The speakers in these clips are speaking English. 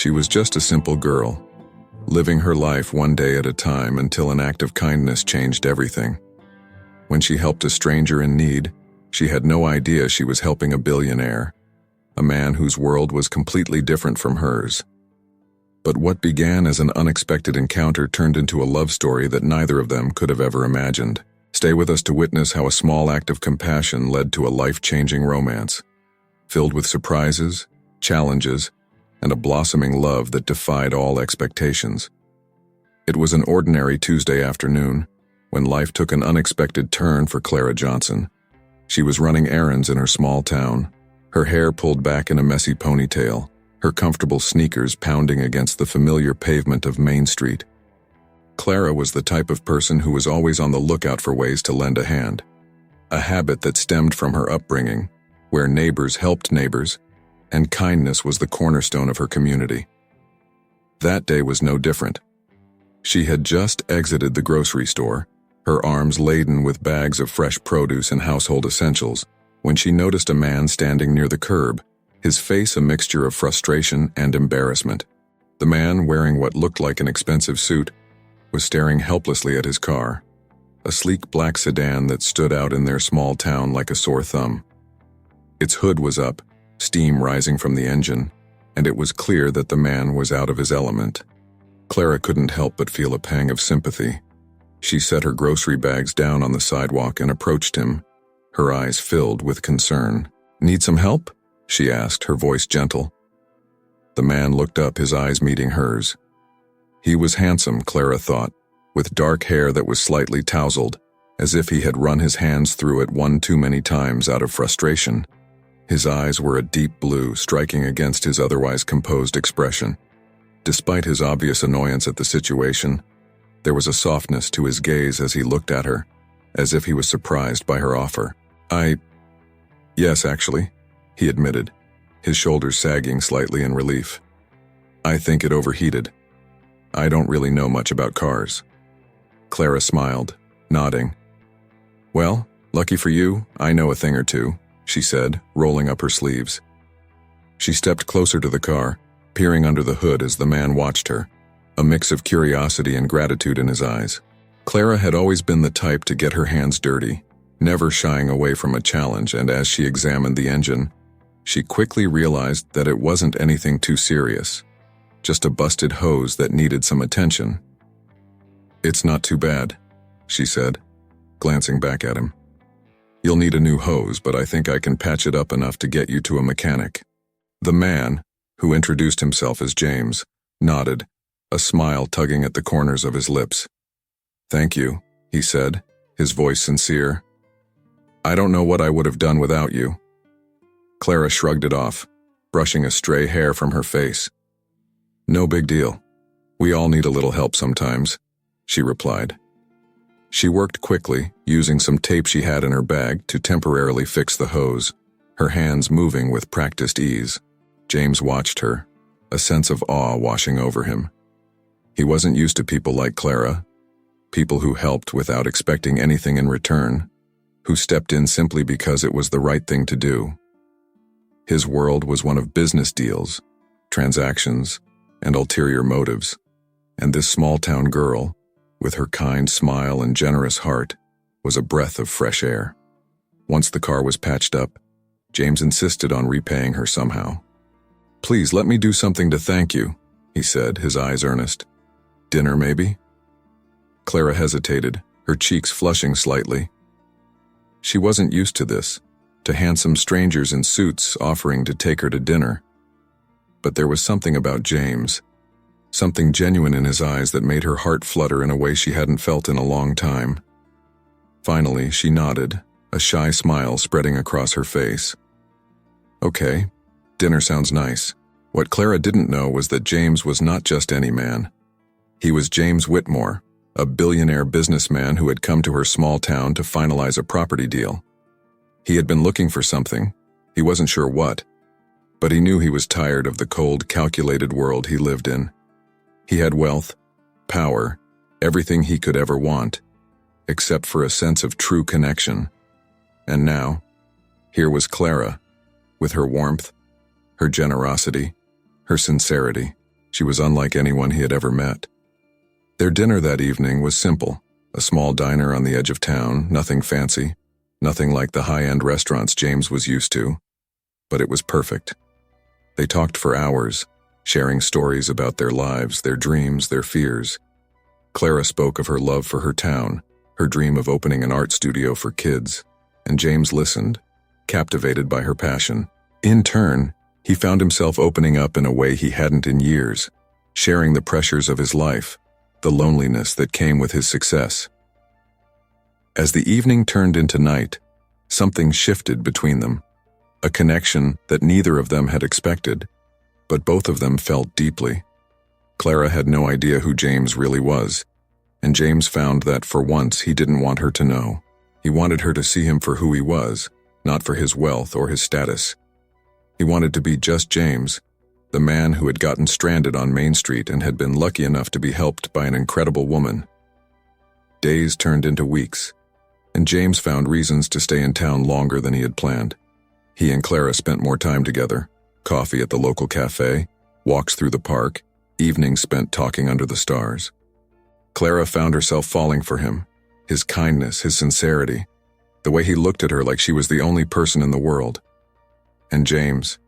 She was just a simple girl, living her life one day at a time until an act of kindness changed everything. When she helped a stranger in need, she had no idea she was helping a billionaire, a man whose world was completely different from hers. But what began as an unexpected encounter turned into a love story that neither of them could have ever imagined. Stay with us to witness how a small act of compassion led to a life-changing romance, filled with surprises, challenges, and a blossoming love that defied all expectations. It was an ordinary Tuesday afternoon when life took an unexpected turn for Clara Johnson. She was running errands in her small town, her hair pulled back in a messy ponytail, her comfortable sneakers pounding against the familiar pavement of Main Street. Clara was the type of person who was always on the lookout for ways to lend a hand, a habit that stemmed from her upbringing, where neighbors helped neighbors, and kindness was the cornerstone of her community. That day was no different. She had just exited the grocery store, her arms laden with bags of fresh produce and household essentials, when she noticed a man standing near the curb, his face a mixture of frustration and embarrassment. The man, wearing what looked like an expensive suit, was staring helplessly at his car, a sleek black sedan that stood out in their small town like a sore thumb. Its hood was up, steam rising from the engine, and it was clear that the man was out of his element. Clara couldn't help but feel a pang of sympathy. She set her grocery bags down on the sidewalk and approached him, her eyes filled with concern. "Need some help?" she asked, her voice gentle. The man looked up, his eyes meeting hers. He was handsome, Clara thought, with dark hair that was slightly tousled, as if he had run his hands through it one too many times out of frustration. His eyes were a deep blue, striking against his otherwise composed expression. Despite his obvious annoyance at the situation, there was a softness to his gaze as he looked at her, as if he was surprised by her offer. Yes, actually," he admitted, his shoulders sagging slightly in relief. "I think it overheated. I don't really know much about cars." Clara smiled, nodding. "Well, lucky for you, I know a thing or two," she said, rolling up her sleeves. She stepped closer to the car, peering under the hood as the man watched her, a mix of curiosity and gratitude in his eyes. Clara had always been the type to get her hands dirty, never shying away from a challenge, and as she examined the engine, she quickly realized that it wasn't anything too serious, just a busted hose that needed some attention. "It's not too bad," she said, glancing back at him. "You'll need a new hose, but I think I can patch it up enough to get you to a mechanic." The man, who introduced himself as James, nodded, a smile tugging at the corners of his lips. "Thank you," he said, his voice sincere. "I don't know what I would have done without you." Clara shrugged it off, brushing a stray hair from her face. "No big deal. We all need a little help sometimes," she replied. She worked quickly, using some tape she had in her bag to temporarily fix the hose, her hands moving with practiced ease. James watched her, a sense of awe washing over him. He wasn't used to people like Clara, people who helped without expecting anything in return, who stepped in simply because it was the right thing to do. His world was one of business deals, transactions, and ulterior motives, and this small-town girl, with her kind smile and generous heart, was a breath of fresh air. Once the car was patched up, James insisted on repaying her somehow. "Please let me do something to thank you," he said, his eyes earnest. "Dinner, maybe?" Clara hesitated, her cheeks flushing slightly. She wasn't used to this, to handsome strangers in suits offering to take her to dinner. But there was something about James, something genuine in his eyes that made her heart flutter in a way she hadn't felt in a long time. Finally, she nodded, a shy smile spreading across her face. "Okay, dinner sounds nice." What Clara didn't know was that James was not just any man. He was James Whitmore, a billionaire businessman who had come to her small town to finalize a property deal. He had been looking for something, he wasn't sure what, but he knew he was tired of the cold, calculated world he lived in. He had wealth, power, everything he could ever want, except for a sense of true connection. And now, here was Clara, with her warmth, her generosity, her sincerity. She was unlike anyone he had ever met. Their dinner that evening was simple, a small diner on the edge of town, nothing fancy, nothing like the high-end restaurants James was used to, but it was perfect. They talked for hours, sharing stories about their lives, their dreams, their fears. Clara spoke of her love for her town, her dream of opening an art studio for kids, and James listened, captivated by her passion. In turn, he found himself opening up in a way he hadn't in years, sharing the pressures of his life, the loneliness that came with his success. As the evening turned into night, something shifted between them, a connection that neither of them had expected, but both of them felt deeply. Clara had no idea who James really was, and James found that for once he didn't want her to know. He wanted her to see him for who he was, not for his wealth or his status. He wanted to be just James, the man who had gotten stranded on Main Street and had been lucky enough to be helped by an incredible woman. Days turned into weeks, and James found reasons to stay in town longer than he had planned. He and Clara spent more time together, coffee at the local cafe, walks through the park, evenings spent talking under the stars. Clara found herself falling for him, his kindness, his sincerity, the way he looked at her like she was the only person in the world. And James,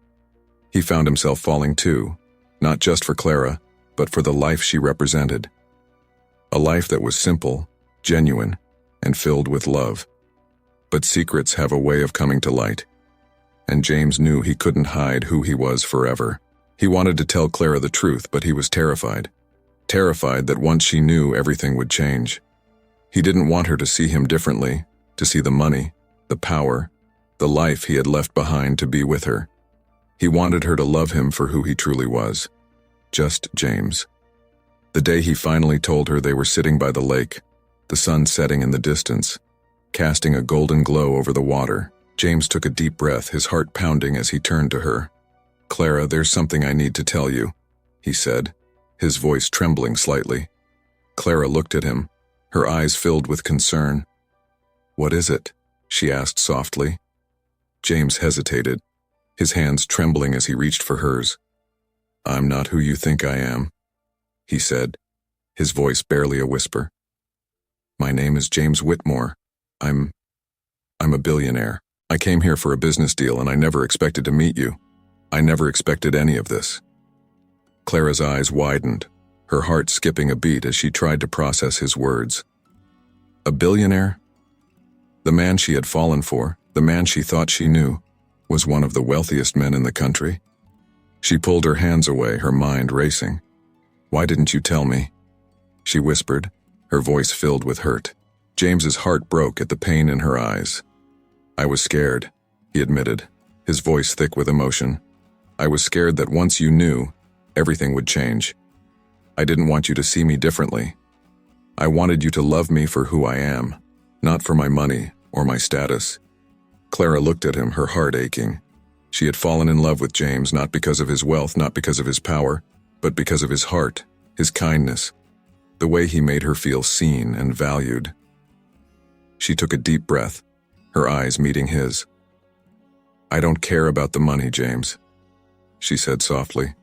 he found himself falling too, not just for Clara, but for the life she represented. A life that was simple, genuine, and filled with love. But secrets have a way of coming to light, and James knew he couldn't hide who he was forever. He wanted to tell Clara the truth, but he was terrified. Terrified that once she knew, everything would change. He didn't want her to see him differently, to see the money, the power, the life he had left behind to be with her. He wanted her to love him for who he truly was. Just James. The day he finally told her, they were sitting by the lake, the sun setting in the distance, casting a golden glow over the water. James took a deep breath, his heart pounding as he turned to her. "Clara, there's something I need to tell you," he said, his voice trembling slightly. Clara looked at him, her eyes filled with concern. "What is it?" she asked softly. James hesitated, his hands trembling as he reached for hers. "I'm not who you think I am," he said, his voice barely a whisper. "My name is James Whitmore. I'm a billionaire. I came here for a business deal and I never expected to meet you. I never expected any of this." Clara's eyes widened, her heart skipping a beat as she tried to process his words. A billionaire? The man she had fallen for, the man she thought she knew, was one of the wealthiest men in the country. She pulled her hands away, her mind racing. "Why didn't you tell me?" she whispered, her voice filled with hurt. James's heart broke at the pain in her eyes. "I was scared," he admitted, his voice thick with emotion. "I was scared that once you knew, everything would change. I didn't want you to see me differently. I wanted you to love me for who I am, not for my money or my status." Clara looked at him, her heart aching. She had fallen in love with James not because of his wealth, not because of his power, but because of his heart, his kindness, the way he made her feel seen and valued. She took a deep breath, her eyes meeting his. "I don't care about the money, James," she said softly.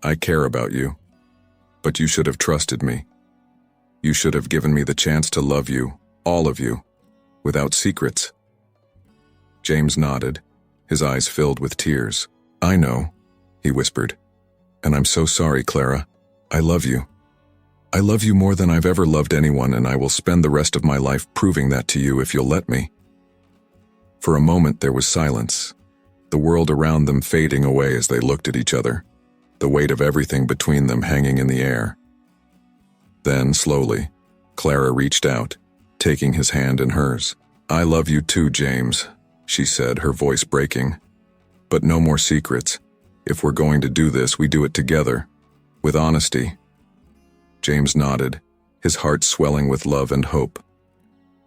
"I care about you, but you should have trusted me. You should have given me the chance to love you, all of you, without secrets." James nodded, his eyes filled with tears. "I know," he whispered, "and I'm so sorry, Clara. I love you. I love you more than I've ever loved anyone, and I will spend the rest of my life proving that to you if you'll let me." For a moment there was silence, the world around them fading away as they looked at each other, the weight of everything between them hanging in the air. Then, slowly, Clara reached out, taking his hand in hers. "I love you too, James," she said, her voice breaking. "But no more secrets. If we're going to do this, we do it together, with honesty." James nodded, his heart swelling with love and hope.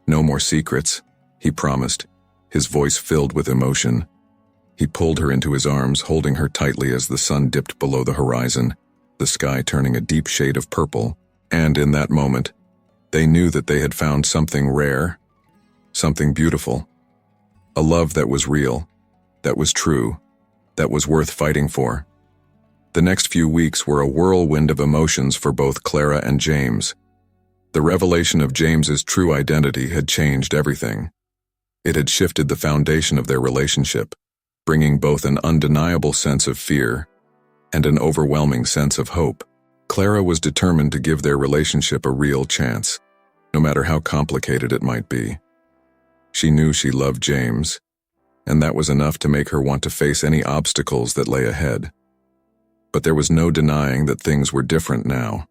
"No more secrets," he promised, his voice filled with emotion. He pulled her into his arms, holding her tightly as the sun dipped below the horizon, the sky turning a deep shade of purple, and in that moment, they knew that they had found something rare, something beautiful, a love that was real, that was true, that was worth fighting for. The next few weeks were a whirlwind of emotions for both Clara and James. The revelation of James's true identity had changed everything. It had shifted the foundation of their relationship, bringing both an undeniable sense of fear and an overwhelming sense of hope. Clara was determined to give their relationship a real chance, no matter how complicated it might be. She knew she loved James, and that was enough to make her want to face any obstacles that lay ahead. But there was no denying that things were different now.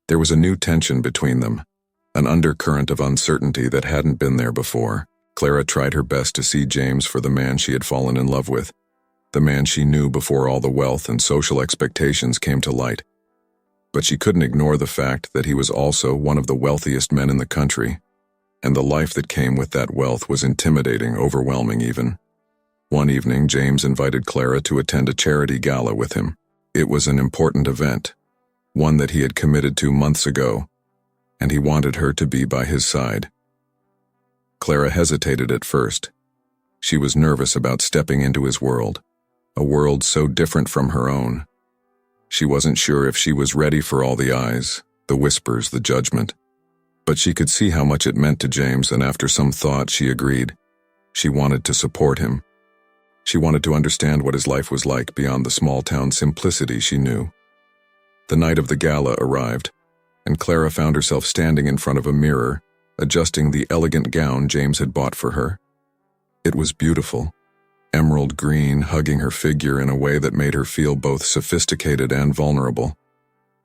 There was a new tension between them, an undercurrent of uncertainty that hadn't been there before. Clara tried her best to see James for the man she had fallen in love with, the man she knew before all the wealth and social expectations came to light. But she couldn't ignore the fact that he was also one of the wealthiest men in the country, and the life that came with that wealth was intimidating, overwhelming even. One evening, James invited Clara to attend a charity gala with him. It was an important event, one that he had committed to months ago, and he wanted her to be by his side. Clara hesitated at first. She was nervous about stepping into his world, a world so different from her own. She wasn't sure if she was ready for all the eyes, the whispers, the judgment. But she could see how much it meant to James, and after some thought, she agreed. She wanted to support him. She wanted to understand what his life was like beyond the small-town simplicity she knew. The night of the gala arrived, and Clara found herself standing in front of a mirror, adjusting the elegant gown James had bought for her. It was beautiful, emerald green, hugging her figure in a way that made her feel both sophisticated and vulnerable.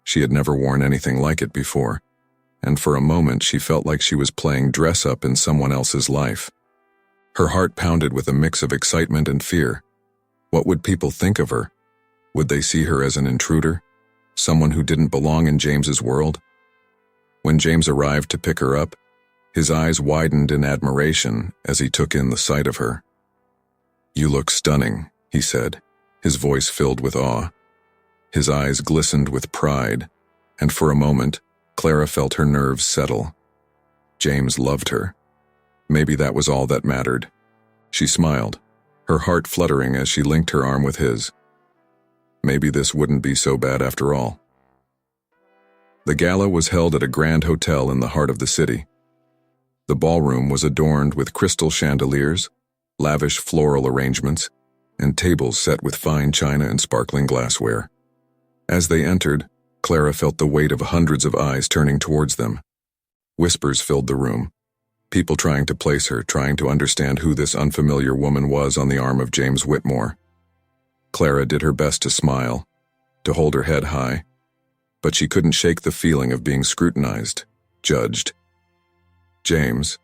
She had never worn anything like it before, and for a moment she felt like she was playing dress-up in someone else's life. Her heart pounded with a mix of excitement and fear. What would people think of her? Would they see her as an intruder? Someone who didn't belong in James's world? When James arrived to pick her up, his eyes widened in admiration as he took in the sight of her. "You look stunning," he said, his voice filled with awe. His eyes glistened with pride, and for a moment, Clara felt her nerves settle. James loved her. Maybe that was all that mattered. She smiled, her heart fluttering as she linked her arm with his. Maybe this wouldn't be so bad after all. The gala was held at a grand hotel in the heart of the city. The ballroom was adorned with crystal chandeliers, lavish floral arrangements, and tables set with fine china and sparkling glassware. As they entered, Clara felt the weight of hundreds of eyes turning towards them. Whispers filled the room. People trying to place her, trying to understand who this unfamiliar woman was on the arm of James Whitmore. Clara did her best to smile, to hold her head high, but she couldn't shake the feeling of being scrutinized, judged. James,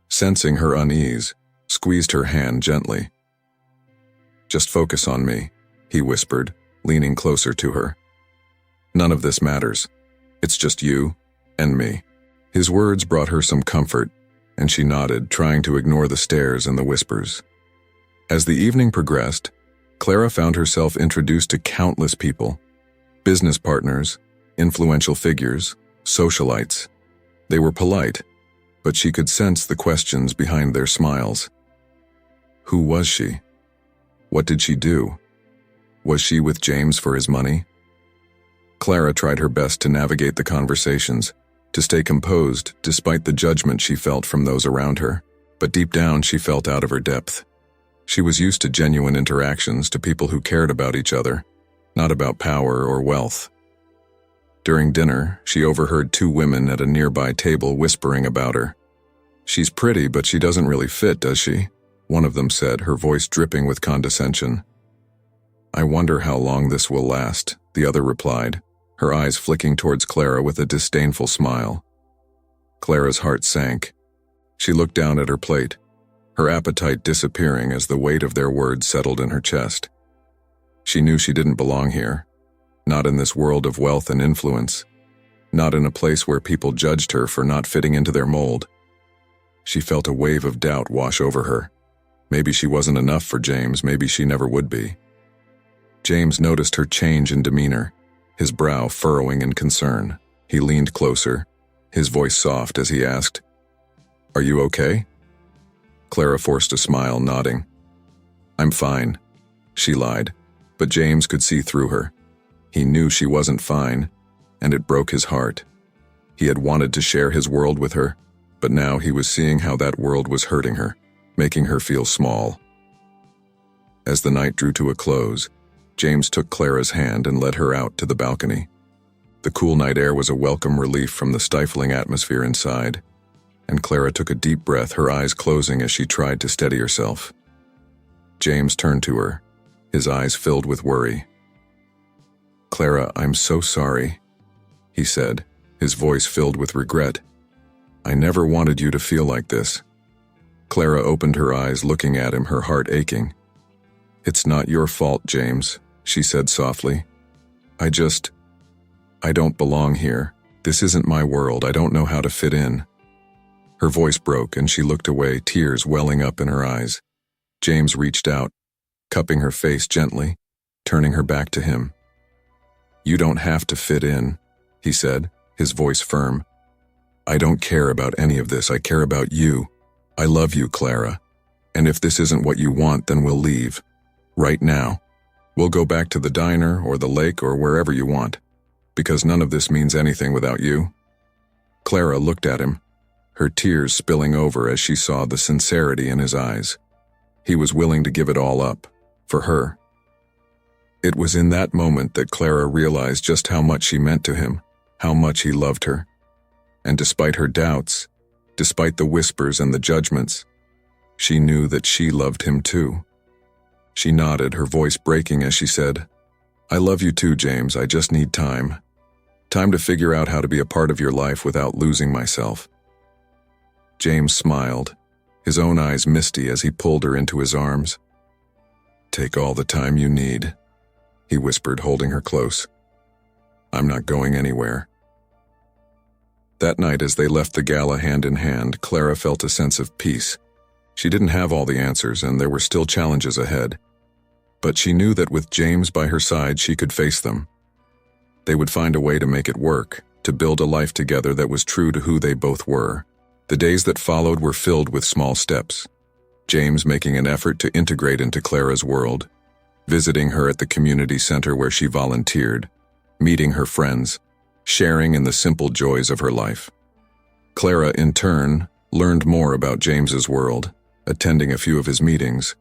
sensing her unease, squeezed her hand gently. "Just focus on me," he whispered, leaning closer to her. "None of this matters. It's just you and me." His words brought her some comfort, and she nodded, trying to ignore the stares and the whispers. As the evening progressed, Clara found herself introduced to countless people, business partners, influential figures, socialites. They were polite, but she could sense the questions behind their smiles. Who was she? What did she do? Was she with James for his money? Clara tried her best to navigate the conversations, to stay composed despite the judgment she felt from those around her, but deep down she felt out of her depth. She was used to genuine interactions, to people who cared about each other, not about power or wealth. During dinner, she overheard two women at a nearby table whispering about her. "She's pretty, but she doesn't really fit, does she?" one of them said, her voice dripping with condescension. "I wonder how long this will last," the other replied, her eyes flicking towards Clara with a disdainful smile. Clara's heart sank. She looked down at her plate, her appetite disappearing as the weight of their words settled in her chest. She knew she didn't belong here, not in this world of wealth and influence, not in a place where people judged her for not fitting into their mold. She felt a wave of doubt wash over her. Maybe she wasn't enough for James, maybe she never would be. James noticed her change in demeanor, his brow furrowing in concern. He leaned closer, his voice soft as he asked, "Are you okay?" Clara forced a smile, nodding. "I'm fine," she lied, but James could see through her. He knew she wasn't fine, and it broke his heart. He had wanted to share his world with her, but now he was seeing how that world was hurting her, making her feel small. As the night drew to a close, James took Clara's hand and led her out to the balcony. The cool night air was a welcome relief from the stifling atmosphere inside, and Clara took a deep breath, her eyes closing as she tried to steady herself. James turned to her, his eyes filled with worry. "Clara, I'm so sorry," he said, his voice filled with regret. "I never wanted you to feel like this." Clara opened her eyes, looking at him, her heart aching. "It's not your fault, James," she said softly. I don't belong here. This isn't my world. I don't know how to fit in." Her voice broke and she looked away, tears welling up in her eyes. James reached out, cupping her face gently, turning her back to him. "You don't have to fit in," he said, his voice firm. "I don't care about any of this. I care about you. I love you, Clara. And if this isn't what you want, then we'll leave. Right now. We'll go back to the diner or the lake or wherever you want. Because none of this means anything without you." Clara looked at him, her tears spilling over as she saw the sincerity in his eyes. He was willing to give it all up, for her. It was in that moment that Clara realized just how much she meant to him, how much he loved her. And despite her doubts, despite the whispers and the judgments, she knew that she loved him too. She nodded, her voice breaking as she said, "I love you too, James. I just need time. Time to figure out how to be a part of your life without losing myself." James smiled, his own eyes misty as he pulled her into his arms. "Take all the time you need," he whispered, holding her close. "I'm not going anywhere." That night, as they left the gala hand in hand, Clara felt a sense of peace. She didn't have all the answers, and there were still challenges ahead. But she knew that with James by her side, she could face them. They would find a way to make it work, to build a life together that was true to who they both were. The days that followed were filled with small steps. James making an effort to integrate into Clara's world, visiting her at the community center where she volunteered, meeting her friends, sharing in the simple joys of her life. Clara, in turn, learned more about James's world, attending a few of his meetings,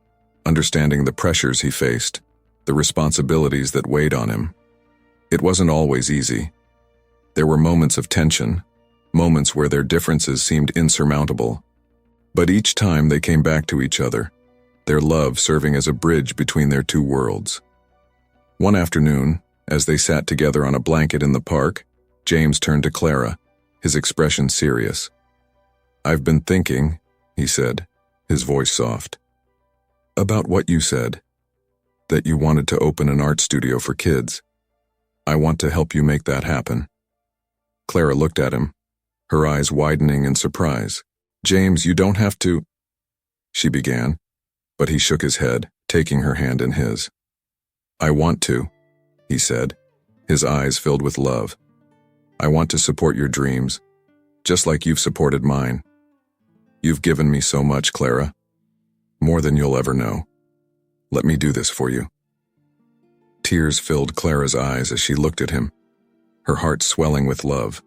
understanding the pressures he faced, the responsibilities that weighed on him. It wasn't always easy. There were moments of tension, moments where their differences seemed insurmountable. But each time they came back to each other, their love serving as a bridge between their two worlds. One afternoon, as they sat together on a blanket in the park, James turned to Clara, his expression serious. "I've been thinking," he said, his voice soft, "about what you said, that you wanted to open an art studio for kids. I want to help you make that happen." Clara looked at him, her eyes widening in surprise. "James, you don't have to," she began, but he shook his head, taking her hand in his. "I want to," he said, his eyes filled with love. "I want to support your dreams, just like you've supported mine. You've given me so much, Clara. More than you'll ever know. Let me do this for you." Tears filled Clara's eyes as she looked at him, her heart swelling with love.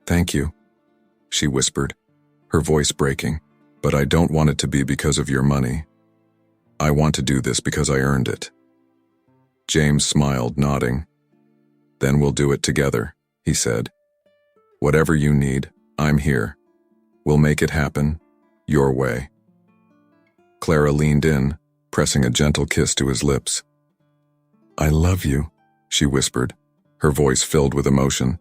"Thank you," she whispered, her voice breaking, "but I don't want it to be because of your money. I want to do this because I earned it." James smiled, nodding. "Then we'll do it together," he said. "Whatever you need, I'm here. We'll make it happen, your way." Clara leaned in, pressing a gentle kiss to his lips. "I love you," she whispered, her voice filled with emotion.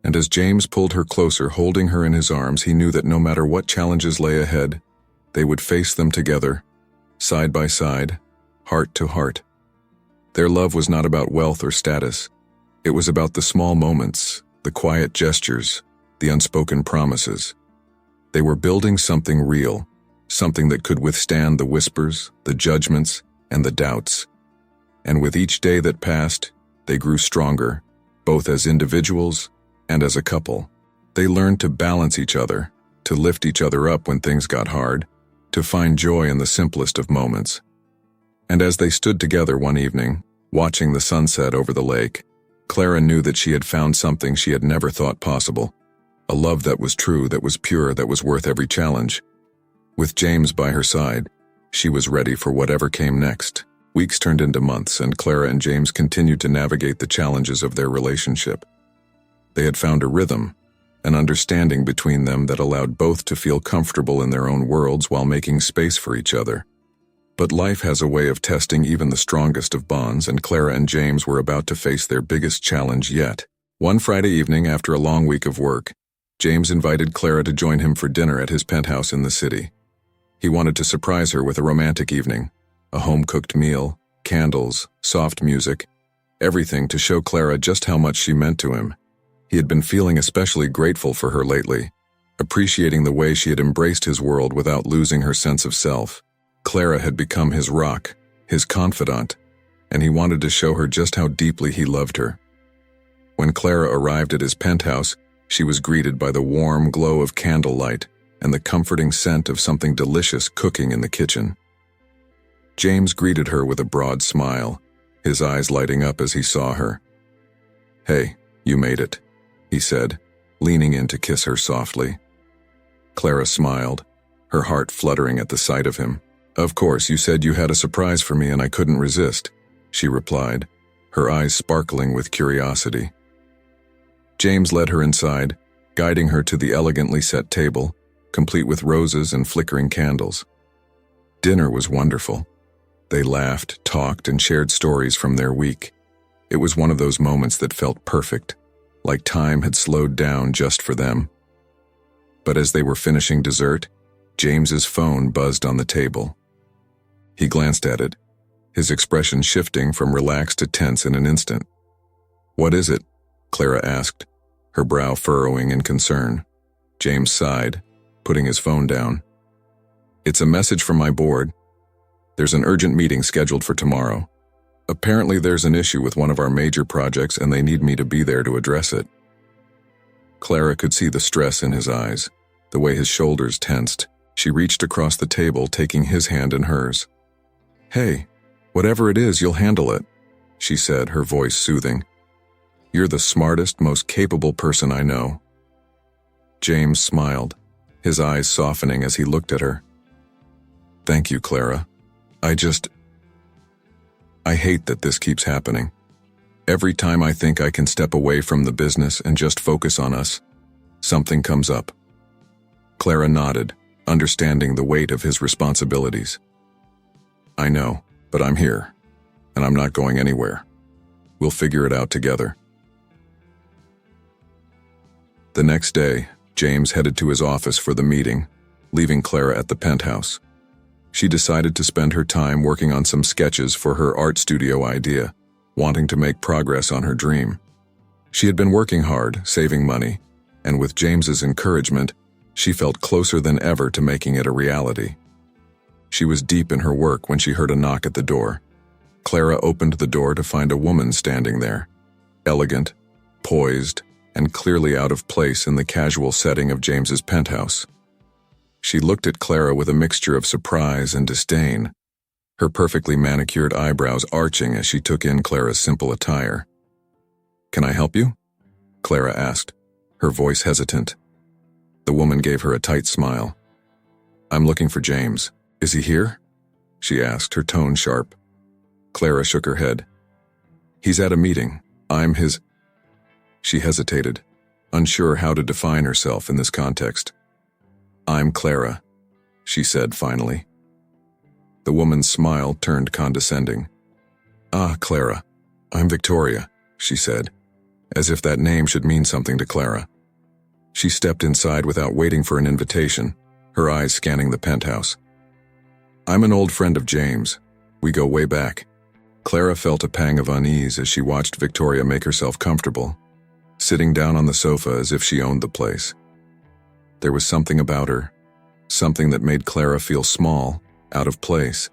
And as James pulled her closer, holding her in his arms, he knew that no matter what challenges lay ahead, they would face them together, side by side, heart to heart. Their love was not about wealth or status. It was about the small moments, the quiet gestures, the unspoken promises. They were building something real, something that could withstand the whispers, the judgments, and the doubts. And with each day that passed, they grew stronger, both as individuals and as a couple. They learned to balance each other, to lift each other up when things got hard, to find joy in the simplest of moments. And as they stood together one evening, Watching the sunset over the lake, Clara knew that she had found something she had never thought possible. A love that was true, that was pure, that was worth every challenge. With James by her side, she was ready for whatever came next. Weeks turned into months, and Clara and James continued to navigate the challenges of their relationship. They had found a rhythm, an understanding between them that allowed both to feel comfortable in their own worlds while making space for each other. But life has a way of testing even the strongest of bonds, and Clara and James were about to face their biggest challenge yet. One Friday evening, after a long week of work, James invited Clara to join him for dinner at his penthouse in the city. He wanted to surprise her with a romantic evening, a home-cooked meal, candles, soft music, everything to show Clara just how much she meant to him. He had been feeling especially grateful for her lately, appreciating the way she had embraced his world without losing her sense of self. Clara had become his rock, his confidant, and he wanted to show her just how deeply he loved her. When Clara arrived at his penthouse, she was greeted by the warm glow of candlelight and the comforting scent of something delicious cooking in the kitchen. James greeted her with a broad smile, his eyes lighting up as he saw her. "Hey, you made it," he said, leaning in to kiss her softly. Clara smiled, her heart fluttering at the sight of him. "Of course, you said you had a surprise for me and I couldn't resist," she replied, her eyes sparkling with curiosity. James led her inside, guiding her to the elegantly set table, complete with roses and flickering candles. Dinner was wonderful. They laughed, talked, and shared stories from their week. It was one of those moments that felt perfect, like time had slowed down just for them. But as they were finishing dessert, James's phone buzzed on the table. He glanced at it, his expression shifting from relaxed to tense in an instant. "What is it?" Clara asked, her brow furrowing in concern. James sighed, putting his phone down. "It's a message from my board. There's an urgent meeting scheduled for tomorrow. Apparently there's an issue with one of our major projects and they need me to be there to address it." Clara could see the stress in his eyes, the way his shoulders tensed. She reached across the table, taking his hand in hers. "Hey, whatever it is, you'll handle it," she said, her voice soothing. "You're the smartest, most capable person I know." James smiled, his eyes softening as he looked at her. "Thank you, Clara. I hate that this keeps happening. Every time I think I can step away from the business and just focus on us, something comes up." Clara nodded, understanding the weight of his responsibilities. "I know, but I'm here, and I'm not going anywhere. We'll figure it out together." The next day, James headed to his office for the meeting, leaving Clara at the penthouse. She decided to spend her time working on some sketches for her art studio idea, wanting to make progress on her dream. She had been working hard, saving money, and with James's encouragement, she felt closer than ever to making it a reality. She was deep in her work when she heard a knock at the door. Clara opened the door to find a woman standing there, elegant, poised, and clearly out of place in the casual setting of James's penthouse. She looked at Clara with a mixture of surprise and disdain, her perfectly manicured eyebrows arching as she took in Clara's simple attire. "Can I help you?" Clara asked, her voice hesitant. The woman gave her a tight smile. "I'm looking for James. Is he here?" she asked, her tone sharp. Clara shook her head. "He's at a meeting. I'm his—" She hesitated, unsure how to define herself in this context. "I'm Clara," she said finally. The woman's smile turned condescending. "Ah, Clara. I'm Victoria," she said, as if that name should mean something to Clara. She stepped inside without waiting for an invitation, her eyes scanning the penthouse. "I'm an old friend of James. We go way back." Clara felt a pang of unease as she watched Victoria make herself comfortable, sitting down on the sofa as if she owned the place. There was something about her, something that made Clara feel small, out of place.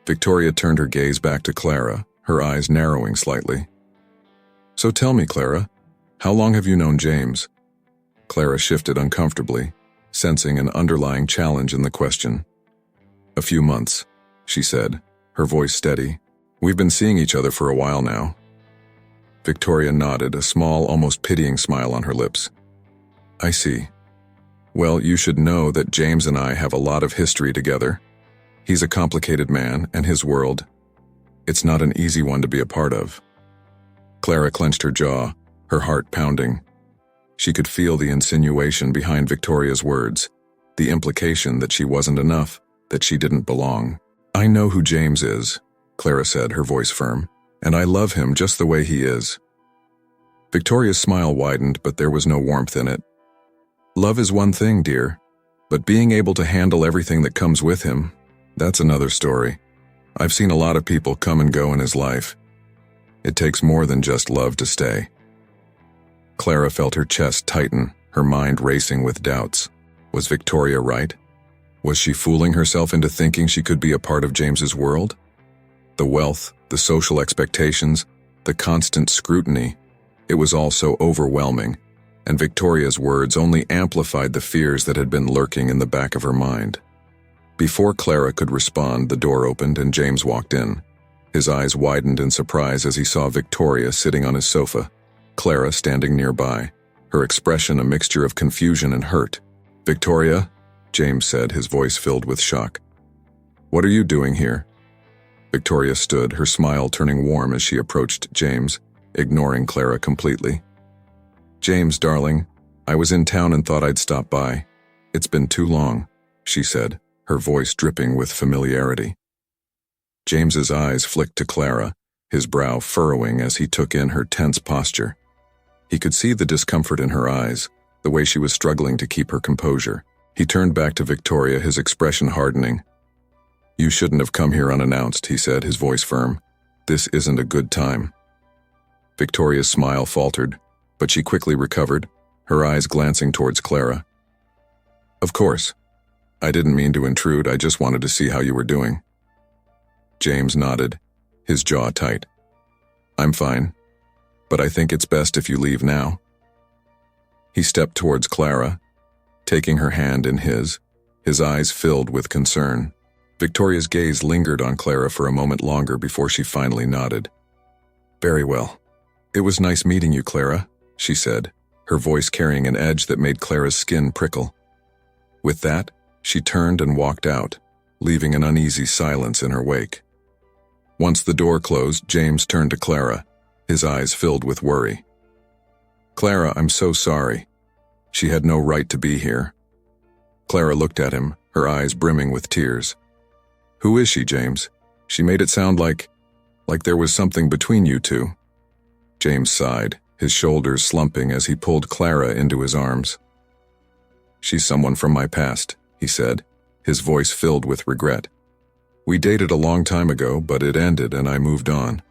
Victoria turned her gaze back to Clara, her eyes narrowing slightly. "So tell me, Clara, how long have you known James?" Clara shifted uncomfortably, sensing an underlying challenge in the question. "A few months," she said, her voice steady. We've been seeing each other for a while now." Victoria nodded, a small, almost pitying smile on her lips. "I see. Well, you should know that James and I have a lot of history together. He's a complicated man, and his world, it's not an easy one to be a part of." Clara clenched her jaw, her heart pounding. She could feel the insinuation behind Victoria's words, the implication that she wasn't enough, that she didn't belong. "I know who James is," Clara said, her voice firm, "and I love him just the way he is." Victoria's smile widened, but there was no warmth in it. "Love is one thing, dear, but being able to handle everything that comes with him, that's another story. I've seen a lot of people come and go in his life. It takes more than just love to stay." Clara felt her chest tighten, her mind racing with doubts. Was Victoria right? Was she fooling herself into thinking she could be a part of James's world? The wealth, the social expectations, the constant scrutiny, it was all so overwhelming, and Victoria's words only amplified the fears that had been lurking in the back of her mind. Before Clara could respond, the door opened and James walked in. His eyes widened in surprise as he saw Victoria sitting on his sofa, Clara standing nearby, her expression a mixture of confusion and hurt. "Victoria," James said, his voice filled with shock. "What are you doing here?" Victoria stood, her smile turning warm as she approached James, ignoring Clara completely. "James, darling, I was in town and thought I'd stop by. It's been too long," she said, her voice dripping with familiarity. James's eyes flicked to Clara, his brow furrowing as he took in her tense posture. He could see the discomfort in her eyes, the way she was struggling to keep her composure. He turned back to Victoria, his expression hardening. "You shouldn't have come here unannounced," he said, his voice firm. "This isn't a good time." Victoria's smile faltered, but she quickly recovered, her eyes glancing towards Clara. "Of course. I didn't mean to intrude, I just wanted to see how you were doing." James nodded, his jaw tight. "I'm fine, but I think it's best if you leave now." He stepped towards Clara, taking her hand in his eyes filled with concern. Victoria's gaze lingered on Clara for a moment longer before she finally nodded. "Very well. It was nice meeting you, Clara," she said, her voice carrying an edge that made Clara's skin prickle. With that, she turned and walked out, leaving an uneasy silence in her wake. Once the door closed, James turned to Clara, his eyes filled with worry. "Clara, I'm so sorry. She had no right to be here." Clara looked at him, her eyes brimming with tears. "Who is she, James? She made it sound like there was something between you two." James sighed, his shoulders slumping as he pulled Clara into his arms. "She's someone from my past," he said, his voice filled with regret. "We dated a long time ago, but it ended and I moved on.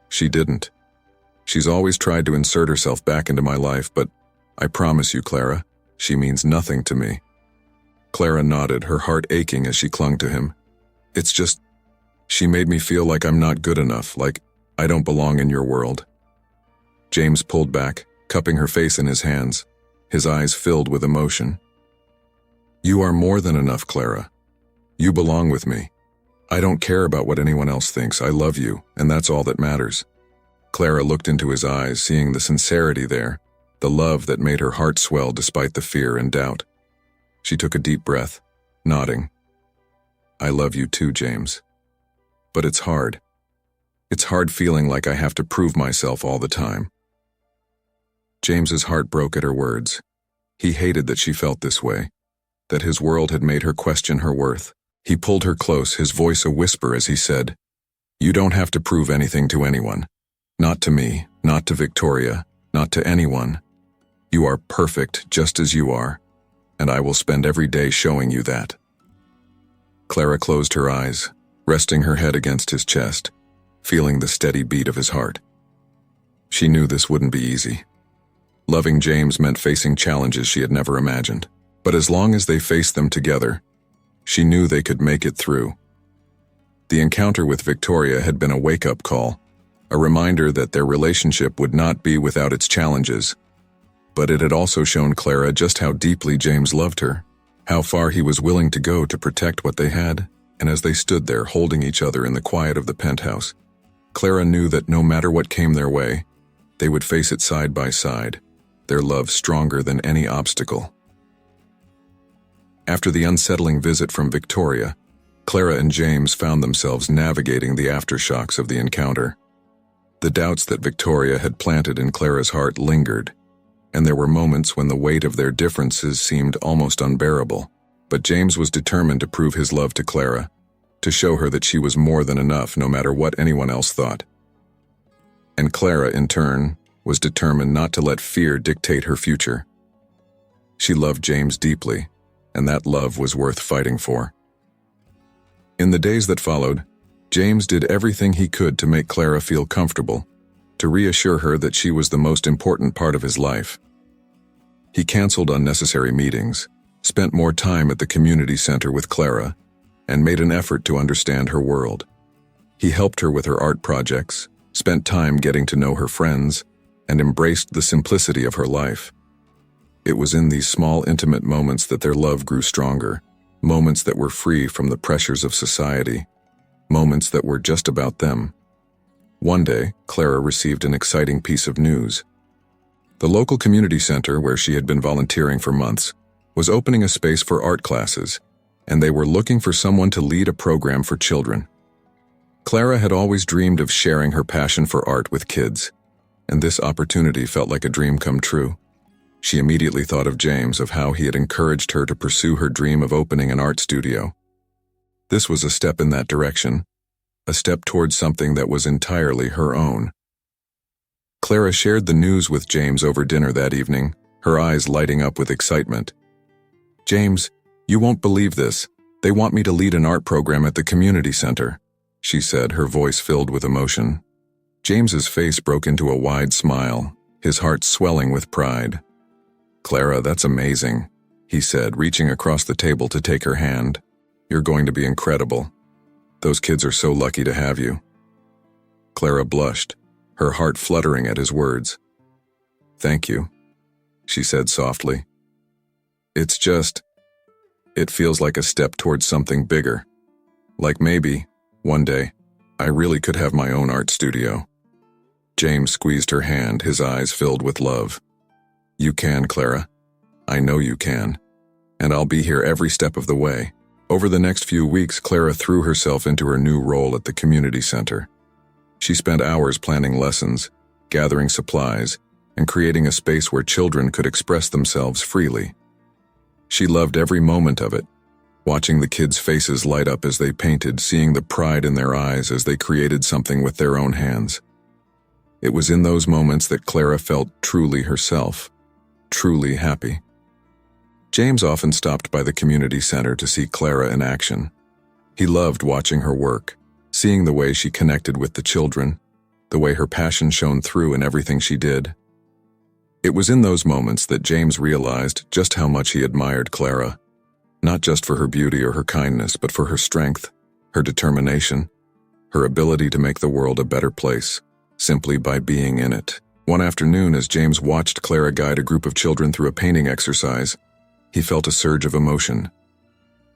She didn't. She's always tried to insert herself back into my life, but I promise you, Clara, she means nothing to me." Clara nodded, her heart aching as she clung to him. "It's just, she made me feel like I'm not good enough, like I don't belong in your world." James pulled back, cupping her face in his hands, his eyes filled with emotion. "You are more than enough, Clara. You belong with me. I don't care about what anyone else thinks. I love you, and that's all that matters." Clara looked into his eyes, seeing the sincerity there, the love that made her heart swell despite the fear and doubt. She took a deep breath, nodding. "I love you too, James. But it's hard. It's hard feeling like I have to prove myself all the time." James's heart broke at her words. He hated that she felt this way, that his world had made her question her worth. He pulled her close, his voice a whisper as he said, "You don't have to prove anything to anyone. Not to me, not to Victoria, not to anyone. You are perfect just as you are, and I will spend every day showing you that." Clara closed her eyes, resting her head against his chest, feeling the steady beat of his heart. She knew this wouldn't be easy. Loving James meant facing challenges she had never imagined, but as long as they faced them together, she knew they could make it through. The encounter with Victoria had been a wake-up call, a reminder that their relationship would not be without its challenges. But it had also shown Clara just how deeply James loved her, how far he was willing to go to protect what they had, and as they stood there holding each other in the quiet of the penthouse, Clara knew that no matter what came their way, they would face it side by side, their love stronger than any obstacle. After the unsettling visit from Victoria, Clara and James found themselves navigating the aftershocks of the encounter. The doubts that Victoria had planted in Clara's heart lingered, and there were moments when the weight of their differences seemed almost unbearable. But James was determined to prove his love to Clara, to show her that she was more than enough no matter what anyone else thought. And Clara, in turn, was determined not to let fear dictate her future. She loved James deeply, and that love was worth fighting for. In the days that followed, James did everything he could to make Clara feel comfortable, to reassure her that she was the most important part of his life. He canceled unnecessary meetings, spent more time at the community center with Clara, and made an effort to understand her world. He helped her with her art projects, spent time getting to know her friends, and embraced the simplicity of her life. It was in these small, intimate moments that their love grew stronger, moments that were free from the pressures of society, moments that were just about them. One day, Clara received an exciting piece of news. The local community center, where she had been volunteering for months, was opening a space for art classes, and they were looking for someone to lead a program for children. Clara had always dreamed of sharing her passion for art with kids, and this opportunity felt like a dream come true. She immediately thought of James, of how he had encouraged her to pursue her dream of opening an art studio. This was a step in that direction, a step towards something that was entirely her own. Clara shared the news with James over dinner that evening, her eyes lighting up with excitement. "James, you won't believe this. They want me to lead an art program at the community center," she said, her voice filled with emotion. James's face broke into a wide smile, his heart swelling with pride. "Clara, that's amazing," he said, reaching across the table to take her hand. "You're going to be incredible. Those kids are so lucky to have you." Clara blushed, her heart fluttering at his words. "Thank you," she said softly. It feels like a step towards something bigger. Like maybe, one day, I really could have my own art studio." James squeezed her hand, his eyes filled with love. "You can, Clara. I know you can. And I'll be here every step of the way." Over the next few weeks, Clara threw herself into her new role at the community center. She spent hours planning lessons, gathering supplies, and creating a space where children could express themselves freely. She loved every moment of it, watching the kids' faces light up as they painted, seeing the pride in their eyes as they created something with their own hands. It was in those moments that Clara felt truly herself, truly happy. James often stopped by the community center to see Clara in action. He loved watching her work, seeing the way she connected with the children, the way her passion shone through in everything she did. It was in those moments that James realized just how much he admired Clara, not just for her beauty or her kindness, but for her strength, her determination, her ability to make the world a better place, simply by being in it. One afternoon, as James watched Clara guide a group of children through a painting exercise, he felt a surge of emotion.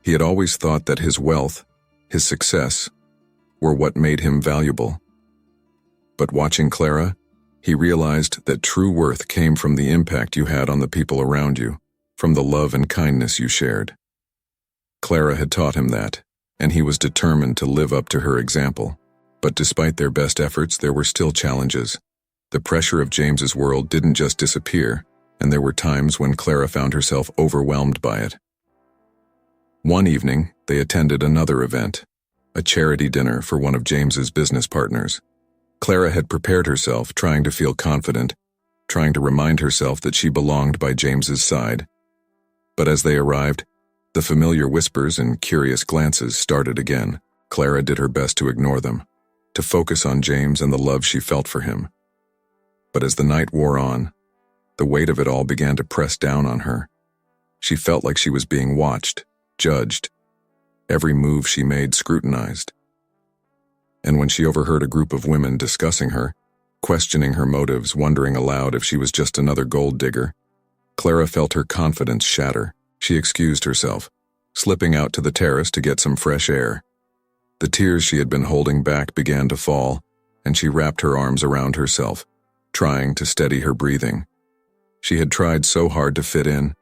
He had always thought that his wealth, his success, were what made him valuable. But watching Clara, he realized that true worth came from the impact you had on the people around you, from the love and kindness you shared. Clara had taught him that, and he was determined to live up to her example. But despite their best efforts, there were still challenges. The pressure of James's world didn't just disappear, and there were times when Clara found herself overwhelmed by it. One evening, they attended another event, a charity dinner for one of James's business partners. Clara had prepared herself, trying to feel confident, trying to remind herself that she belonged by James's side. But as they arrived, the familiar whispers and curious glances started again. Clara did her best to ignore them, to focus on James and the love she felt for him. But as the night wore on, the weight of it all began to press down on her. She felt like she was being watched, judged, every move she made scrutinized. And when she overheard a group of women discussing her, questioning her motives, wondering aloud if she was just another gold digger, Clara felt her confidence shatter. She excused herself, slipping out to the terrace to get some fresh air. The tears she had been holding back began to fall, and she wrapped her arms around herself, trying to steady her breathing. She had tried so hard to fit in,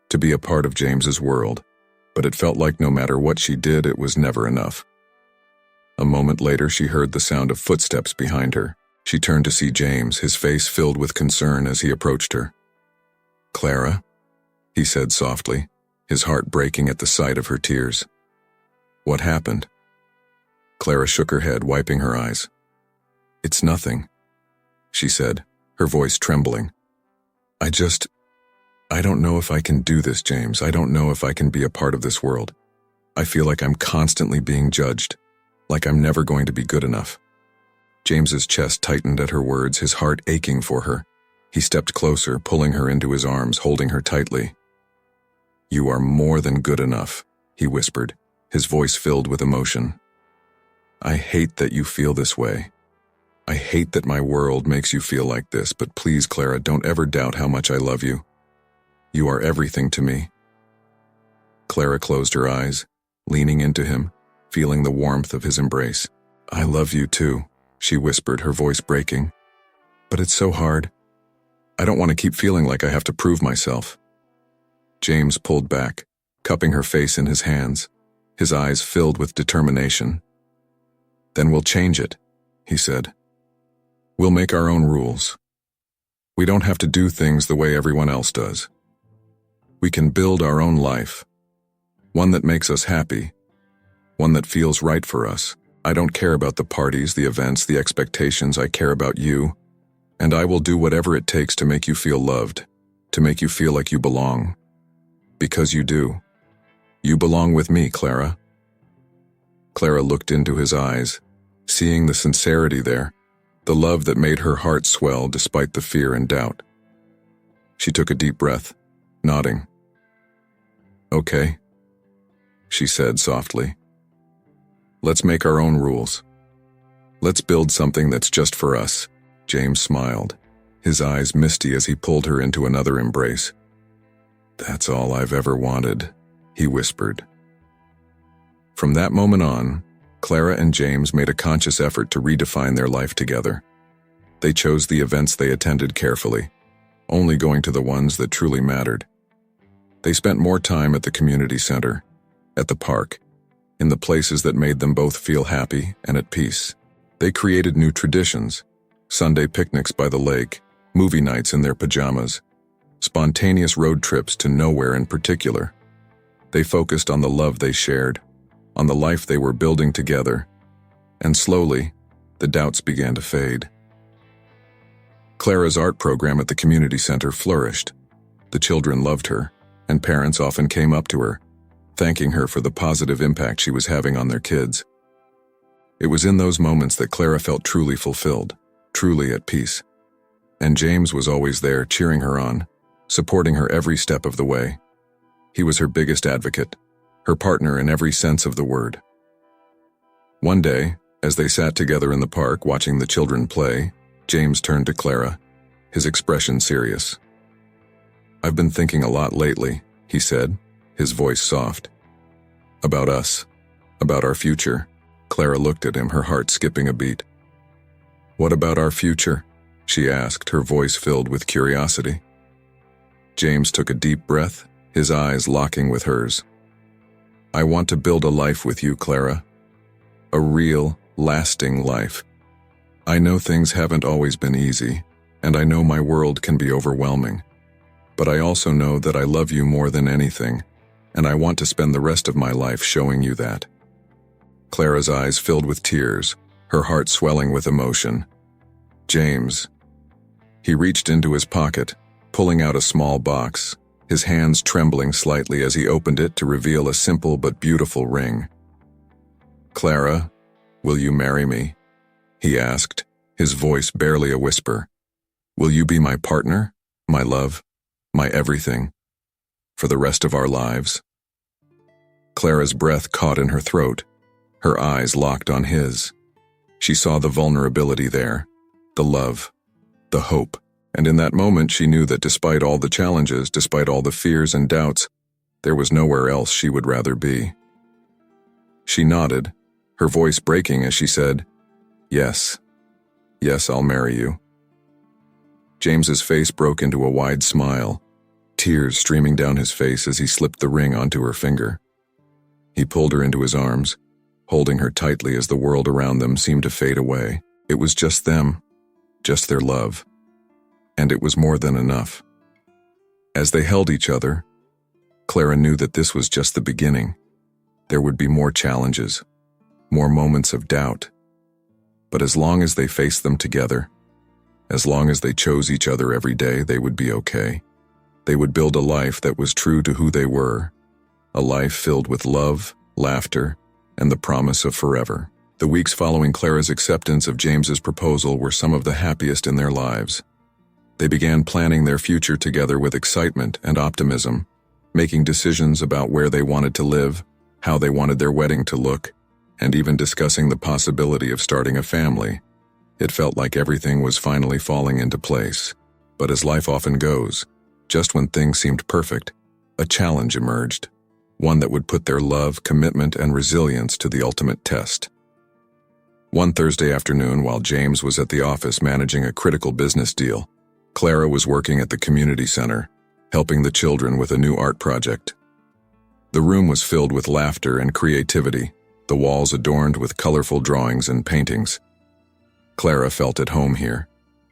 to be a part of James's world, but it felt like no matter what she did, it was never enough. A moment later, she heard the sound of footsteps behind her. She turned to see James, his face filled with concern as he approached her. "Clara?" he said softly, his heart breaking at the sight of her tears. "What happened?" Clara shook her head, wiping her eyes. "It's nothing," she said, her voice trembling. I don't know if I can do this, James. I don't know if I can be a part of this world. I feel like I'm constantly being judged, like I'm never going to be good enough." James's chest tightened at her words, his heart aching for her. He stepped closer, pulling her into his arms, holding her tightly. "You are more than good enough," he whispered, his voice filled with emotion. "I hate that you feel this way. I hate that my world makes you feel like this, but please, Clara, don't ever doubt how much I love you. You are everything to me." Clara closed her eyes, leaning into him, feeling the warmth of his embrace. "I love you too," she whispered, her voice breaking. "But it's so hard. I don't want to keep feeling like I have to prove myself." James pulled back, cupping her face in his hands, his eyes filled with determination. "Then we'll change it," he said. "We'll make our own rules. We don't have to do things the way everyone else does. We can build our own life, one that makes us happy, one that feels right for us. I don't care about the parties, the events, the expectations. I care about you, and I will do whatever it takes to make you feel loved, to make you feel like you belong. Because you do. You belong with me, Clara." Clara looked into his eyes, seeing the sincerity there, the love that made her heart swell despite the fear and doubt. She took a deep breath, nodding. "Okay," she said softly. "Let's make our own rules. Let's build something that's just for us." James smiled, his eyes misty as he pulled her into another embrace. "That's all I've ever wanted," he whispered. From that moment on, Clara and James made a conscious effort to redefine their life together. They chose the events they attended carefully, only going to the ones that truly mattered. They spent more time at the community center, at the park, in the places that made them both feel happy and at peace. They created new traditions, Sunday picnics by the lake, movie nights in their pajamas, spontaneous road trips to nowhere in particular. They focused on the love they shared, on the life they were building together, and slowly, the doubts began to fade. Clara's art program at the community center flourished. The children loved her, and parents often came up to her, thanking her for the positive impact she was having on their kids. It was in those moments that Clara felt truly fulfilled, truly at peace. And James was always there, cheering her on, supporting her every step of the way. He was her biggest advocate, her partner in every sense of the word. One day, as they sat together in the park watching the children play, James turned to Clara, his expression serious. "I've been thinking a lot lately," he said, his voice soft. "About us, about our future." Clara looked at him, her heart skipping a beat. "What about our future?" she asked, her voice filled with curiosity. James took a deep breath, his eyes locking with hers. "I want to build a life with you, Clara. A real, lasting life. I know things haven't always been easy, and I know my world can be overwhelming. But I also know that I love you more than anything, and I want to spend the rest of my life showing you that." Clara's eyes filled with tears, her heart swelling with emotion. "James." He reached into his pocket, pulling out a small box, his hands trembling slightly as he opened it to reveal a simple but beautiful ring. "Clara, will you marry me?" he asked, his voice barely a whisper. "Will you be my partner, my love, my everything, for the rest of our lives?" Clara's breath caught in her throat, her eyes locked on his. She saw the vulnerability there, the love, the hope, and in that moment she knew that despite all the challenges, despite all the fears and doubts, there was nowhere else she would rather be. She nodded, her voice breaking as she said, "Yes, Yes, I'll marry you. James's face broke into a wide smile, tears streaming down his face as he slipped the ring onto her finger. He pulled her into his arms, holding her tightly as the world around them seemed to fade away. It was just them, just their love. And it was more than enough. As they held each other, Clara knew that this was just the beginning. There would be more challenges, more moments of doubt. But as long as they faced them together, as long as they chose each other every day, they would be okay. They would build a life that was true to who they were, a life filled with love, laughter, and the promise of forever. The weeks following Clara's acceptance of James's proposal were some of the happiest in their lives. They began planning their future together with excitement and optimism, making decisions about where they wanted to live, how they wanted their wedding to look, and even discussing the possibility of starting a family. It felt like everything was finally falling into place. But as life often goes, just when things seemed perfect, a challenge emerged, one that would put their love, commitment, and resilience to the ultimate test. One Thursday afternoon, while James was at the office managing a critical business deal, Clara was working at the community center, helping the children with a new art project. The room was filled with laughter and creativity, the walls adorned with colorful drawings and paintings. Clara felt at home here.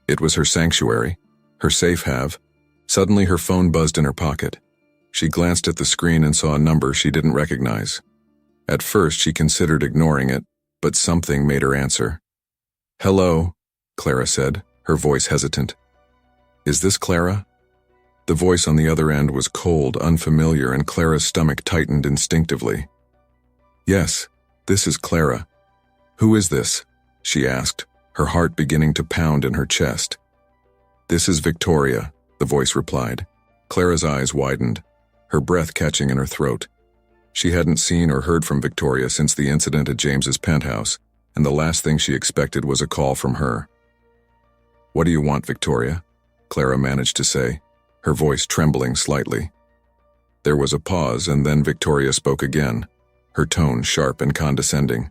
It was her sanctuary, her safe haven. Suddenly her phone buzzed in her pocket. She glanced at the screen and saw a number she didn't recognize. At first she considered ignoring it, but something made her answer. "Hello," Clara said, her voice hesitant. "Is this Clara?" The voice on the other end was cold, unfamiliar, and Clara's stomach tightened instinctively. "Yes, this is Clara. Who is this?" she asked, her heart beginning to pound in her chest. "This is Victoria," the voice replied. Clara's eyes widened, her breath catching in her throat. She hadn't seen or heard from Victoria since the incident at James's penthouse, and the last thing she expected was a call from her. "What do you want, Victoria?" Clara managed to say, her voice trembling slightly. There was a pause, and then Victoria spoke again, her tone sharp and condescending.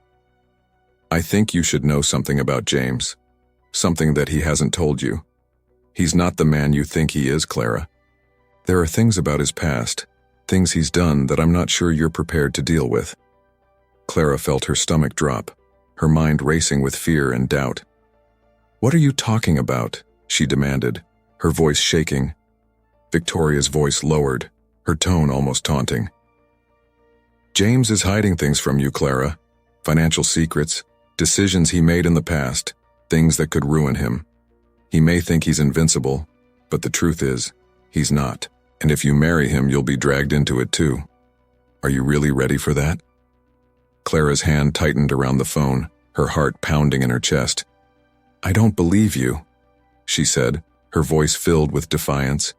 "I think you should know something about James, something that he hasn't told you. He's not the man you think he is, Clara. There are things about his past, things he's done that I'm not sure you're prepared to deal with." Clara felt her stomach drop, her mind racing with fear and doubt. "What are you talking about?" she demanded, her voice shaking. Victoria's voice lowered, her tone almost taunting. "James is hiding things from you, Clara. Financial secrets, decisions he made in the past, things that could ruin him. He may think he's invincible, but the truth is, he's not. And if you marry him, you'll be dragged into it too. Are you really ready for that?" Clara's hand tightened around the phone, her heart pounding in her chest. "I don't believe you," she said, her voice filled with defiance.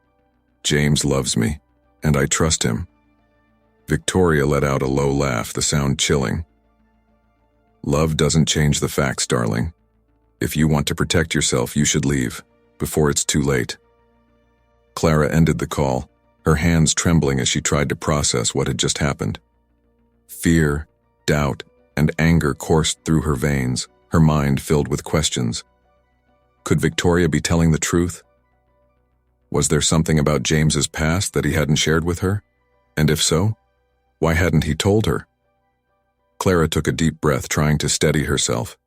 "James loves me, and I trust him." Victoria let out a low laugh, the sound chilling. "Love doesn't change the facts, darling. If you want to protect yourself, you should leave, before it's too late." Clara ended the call, her hands trembling as she tried to process what had just happened. Fear, doubt, and anger coursed through her veins, her mind filled with questions. Could Victoria be telling the truth? Was there something about James's past that he hadn't shared with her? And if so, why hadn't he told her? Clara took a deep breath, trying to steady herself.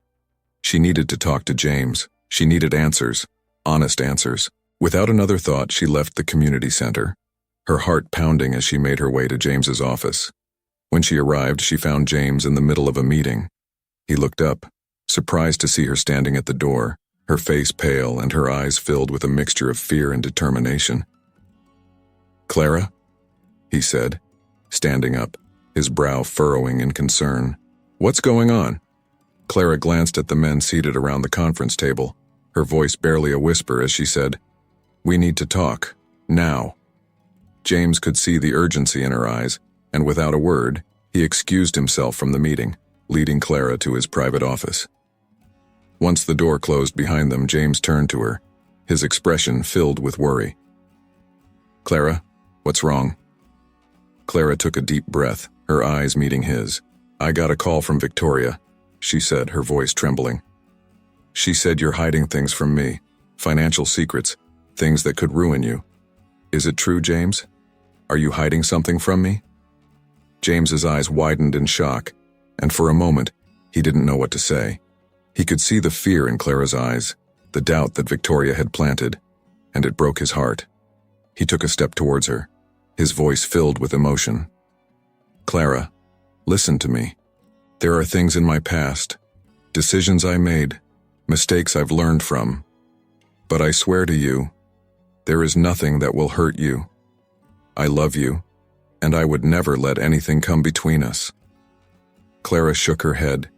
She needed to talk to James. She needed answers, honest answers. Without another thought, she left the community center, her heart pounding as she made her way to James's office. When she arrived, she found James in the middle of a meeting. He looked up, surprised to see her standing at the door, her face pale and her eyes filled with a mixture of fear and determination. "Clara?" he said, standing up, his brow furrowing in concern. "What's going on?" Clara glanced at the men seated around the conference table, her voice barely a whisper as she said, "We need to talk, now." James could see the urgency in her eyes, and without a word, he excused himself from the meeting, leading Clara to his private office. Once the door closed behind them, James turned to her, his expression filled with worry. "Clara, what's wrong?" Clara took a deep breath, her eyes meeting his. "I got a call from Victoria," she said, her voice trembling. She said you're hiding things from me, financial secrets, things that could ruin you. Is it true, James? Are you hiding something from me? James's eyes widened in shock, and for a moment, he didn't know what to say. He could see the fear in Clara's eyes, the doubt that Victoria had planted, and it broke his heart. He took a step towards her, his voice filled with emotion. Clara, listen to me. There are things in my past, decisions I made, mistakes I've learned from. But I swear to you, there is nothing that will hurt you. I love you, and I would never let anything come between us. Clara shook her head,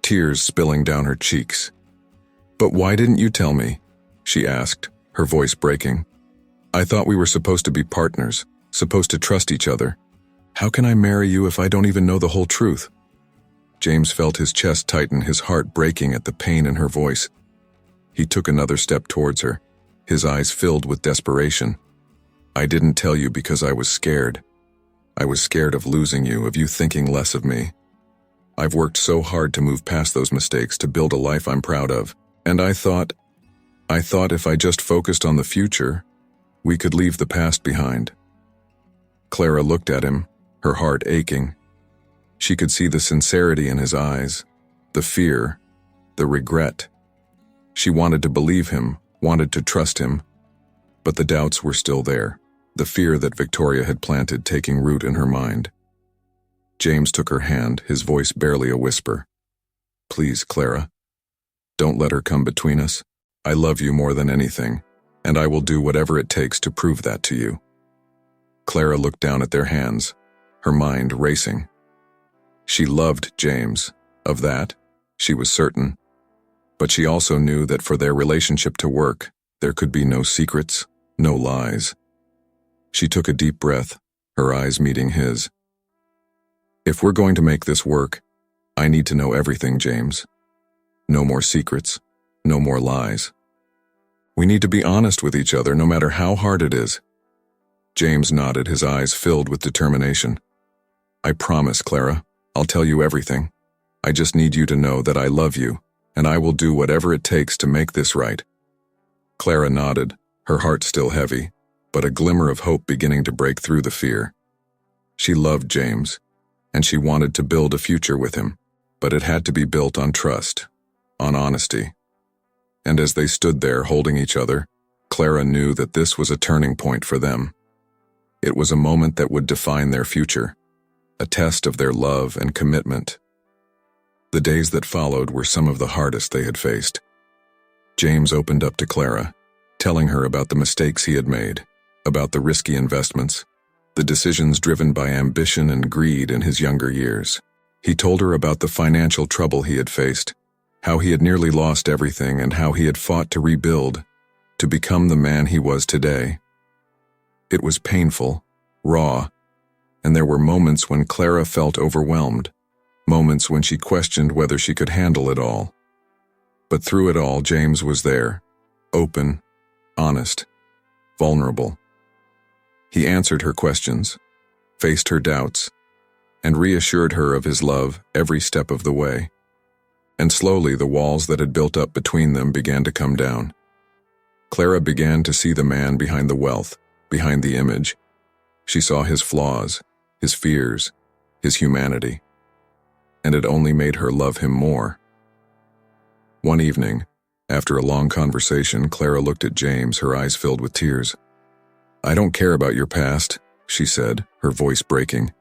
tears spilling down her cheeks. But why didn't you tell me? She asked, her voice breaking. I thought we were supposed to be partners, supposed to trust each other. How can I marry you if I don't even know the whole truth? James felt his chest tighten, his heart breaking at the pain in her voice. He took another step towards her, his eyes filled with desperation. I didn't tell you because I was scared. I was scared of losing you, of you thinking less of me. I've worked so hard to move past those mistakes, to build a life I'm proud of. And I thought if I just focused on the future, we could leave the past behind. Clara looked at him, her heart aching. She could see the sincerity in his eyes, the fear, the regret. She wanted to believe him, wanted to trust him, but the doubts were still there, the fear that Victoria had planted taking root in her mind. James took her hand, his voice barely a whisper. Please, Clara, don't let her come between us. I love you more than anything, and I will do whatever it takes to prove that to you. Clara looked down at their hands, her mind racing. She loved James, of that, she was certain. But she also knew that for their relationship to work, there could be no secrets, no lies. She took a deep breath, her eyes meeting his. If we're going to make this work, I need to know everything, James. No more secrets, no more lies. We need to be honest with each other no matter how hard it is. James nodded, his eyes filled with determination. I promise, Clara, I'll tell you everything. I just need you to know that I love you, and I will do whatever it takes to make this right. Clara nodded, her heart still heavy, but a glimmer of hope beginning to break through the fear. She loved James, and she wanted to build a future with him, but it had to be built on trust, on honesty. And as they stood there holding each other, Clara knew that this was a turning point for them. It was a moment that would define their future, a test of their love and commitment. The days that followed were some of the hardest they had faced. James opened up to Clara, telling her about the mistakes he had made, about the risky investments, the decisions driven by ambition and greed in his younger years. He told her about the financial trouble he had faced, how he had nearly lost everything and how he had fought to rebuild, to become the man he was today. It was painful, raw, and there were moments when Clara felt overwhelmed, moments when she questioned whether she could handle it all. But through it all, James was there, open, honest, vulnerable. He answered her questions, faced her doubts, and reassured her of his love every step of the way. And slowly the walls that had built up between them began to come down. Clara began to see the man behind the wealth, behind the image. She saw his flaws, his fears, his humanity, and it only made her love him more. One evening, after a long conversation, Clara looked at James, her eyes filled with tears. I don't care about your past, she said, her voice breaking.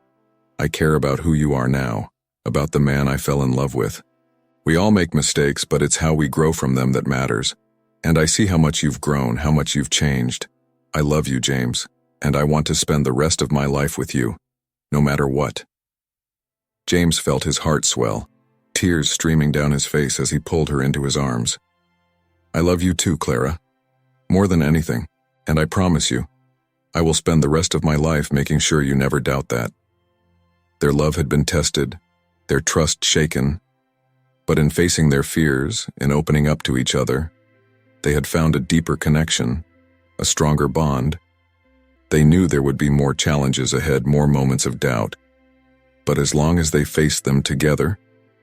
I care about who you are now, about the man I fell in love with. We all make mistakes, but it's how we grow from them that matters. And I see how much you've grown, how much you've changed. I love you, James, and I want to spend the rest of my life with you, no matter what. James felt his heart swell, tears streaming down his face as he pulled her into his arms. I love you too, Clara, more than anything, and I promise you, I will spend the rest of my life making sure you never doubt that. Their love had been tested, their trust shaken, but in facing their fears, in opening up to each other, they had found a deeper connection, a stronger bond. They knew there would be more challenges ahead, more moments of doubt. But as long as they faced them together,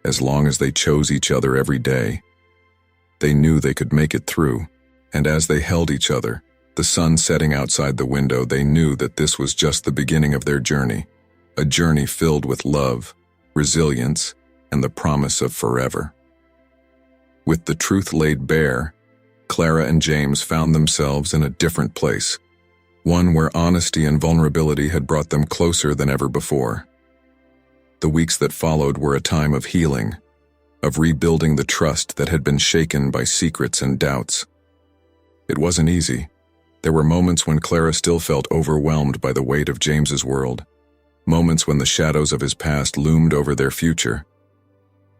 as long as they chose each other every day, They knew they could make it through, and as they held each other, the sun setting outside the window, they knew that this was just the beginning of their journey, a journey filled with love, resilience, and the promise of forever. With the truth laid bare, Clara and James found themselves in a different place, one where honesty and vulnerability had brought them closer than ever before. The weeks that followed were a time of healing, of rebuilding the trust that had been shaken by secrets and doubts. It wasn't easy. There were moments when Clara still felt overwhelmed by the weight of James's world, moments when the shadows of his past loomed over their future.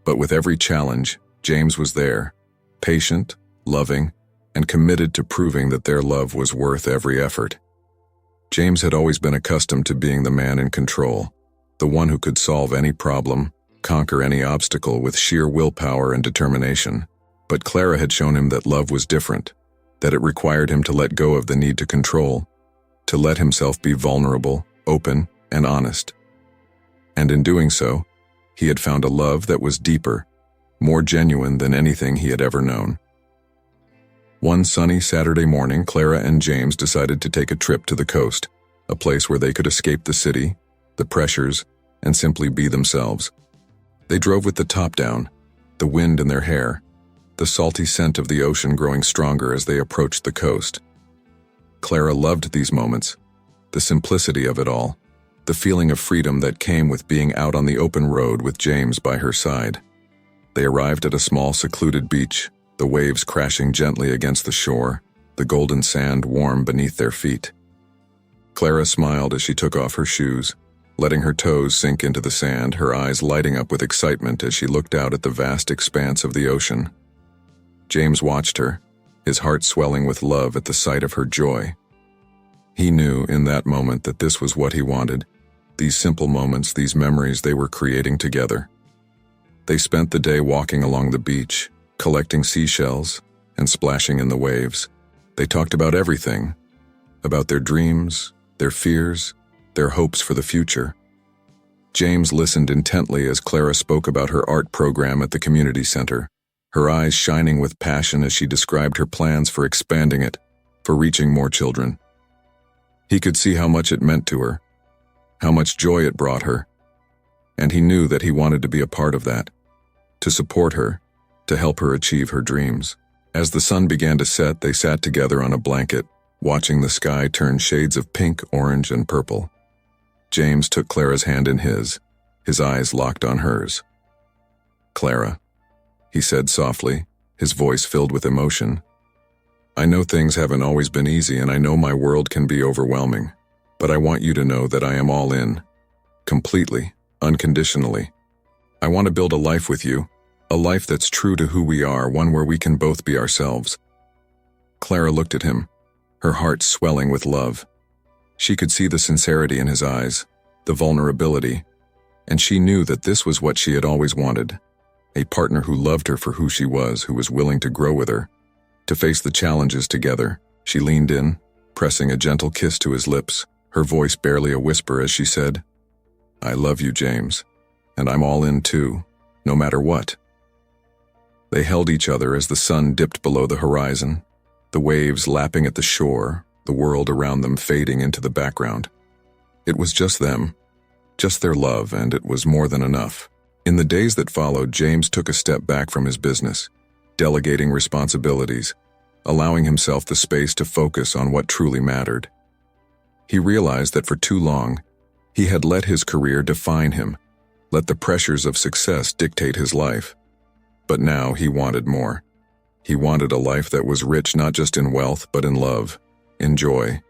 But with every challenge, James was there, patient, loving, and committed to proving that their love was worth every effort. James had always been accustomed to being the man in control, the one who could solve any problem, conquer any obstacle with sheer willpower and determination. But Clara had shown him that love was different, that it required him to let go of the need to control, to let himself be vulnerable, open, and honest. And in doing so, he had found a love that was deeper, more genuine than anything he had ever known. One sunny Saturday morning, Clara and James decided to take a trip to the coast, a place where they could escape the city, the pressures, and simply be themselves. They drove with the top down, the wind in their hair, the salty scent of the ocean growing stronger as they approached the coast. Clara loved these moments, the simplicity of it all, the feeling of freedom that came with being out on the open road with James by her side. They arrived at a small secluded beach, the waves crashing gently against the shore, the golden sand warm beneath their feet. Clara smiled as she took off her shoes, letting her toes sink into the sand, her eyes lighting up with excitement as she looked out at the vast expanse of the ocean. James watched her, his heart swelling with love at the sight of her joy. He knew in that moment that this was what he wanted, these simple moments, these memories they were creating together. They spent the day walking along the beach, collecting seashells and splashing in the waves. They talked about everything, about their dreams, their fears, their hopes for the future. James listened intently as Clara spoke about her art program at the community center, her eyes shining with passion as she described her plans for expanding it, for reaching more children. He could see how much it meant to her, how much joy it brought her, and he knew that he wanted to be a part of that, to support her, to help her achieve her dreams. As the sun began to set, they sat together on a blanket, watching the sky turn shades of pink, orange, and purple. James took Clara's hand in his eyes locked on hers. "Clara," he said softly, his voice filled with emotion. "I know things haven't always been easy, and I know my world can be overwhelming, but I want you to know that I am all in, completely, unconditionally. I want to build a life with you, a life that's true to who we are, one where we can both be ourselves." Clara looked at him, her heart swelling with love. She could see the sincerity in his eyes, the vulnerability, and she knew that this was what she had always wanted, a partner who loved her for who she was, who was willing to grow with her, to face the challenges together. She leaned in, pressing a gentle kiss to his lips, her voice barely a whisper as she said, "I love you, James, and I'm all in too, no matter what." They held each other as the sun dipped below the horizon, the waves lapping at the shore, the world around them fading into the background. It was just them, just their love, and it was more than enough. In the days that followed, James took a step back from his business, delegating responsibilities, allowing himself the space to focus on what truly mattered. He realized that for too long, he had let his career define him, let the pressures of success dictate his life. But now he wanted more. He wanted a life that was rich not just in wealth, but in love, in joy,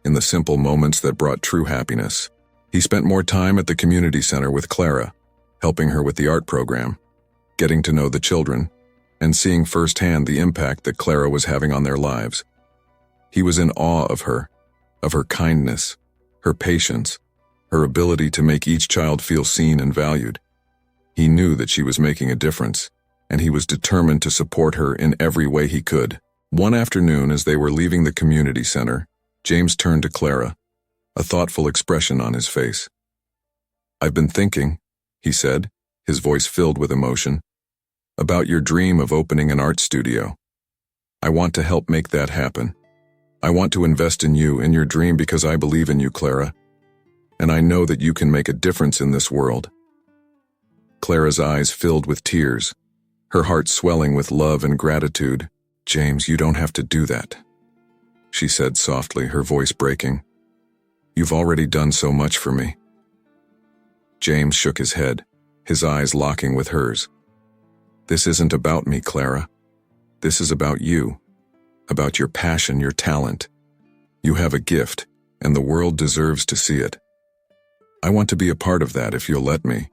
in the simple moments that brought true happiness. He spent more time at the community center with Clara, helping her with the art program, getting to know the children, and seeing firsthand the impact that Clara was having on their lives. He was in awe of her kindness, her patience, her ability to make each child feel seen and valued. He knew that she was making a difference, and he was determined to support her in every way he could. One afternoon, as they were leaving the community center, James turned to Clara, a thoughtful expression on his face. "I've been thinking," he said, his voice filled with emotion, "about your dream of opening an art studio." I want to help make that happen. I want to invest in you, in your dream, because I believe in you, Clara. And I know that you can make a difference in this world." Clara's eyes filled with tears, her heart swelling with love and gratitude. "James, you don't have to do that," she said softly, her voice breaking. "You've already done so much for me." James shook his head, his eyes locking with hers. "This isn't about me, Clara. This is about you, about your passion, your talent. You have a gift, and the world deserves to see it. I want to be a part of that if you'll let me."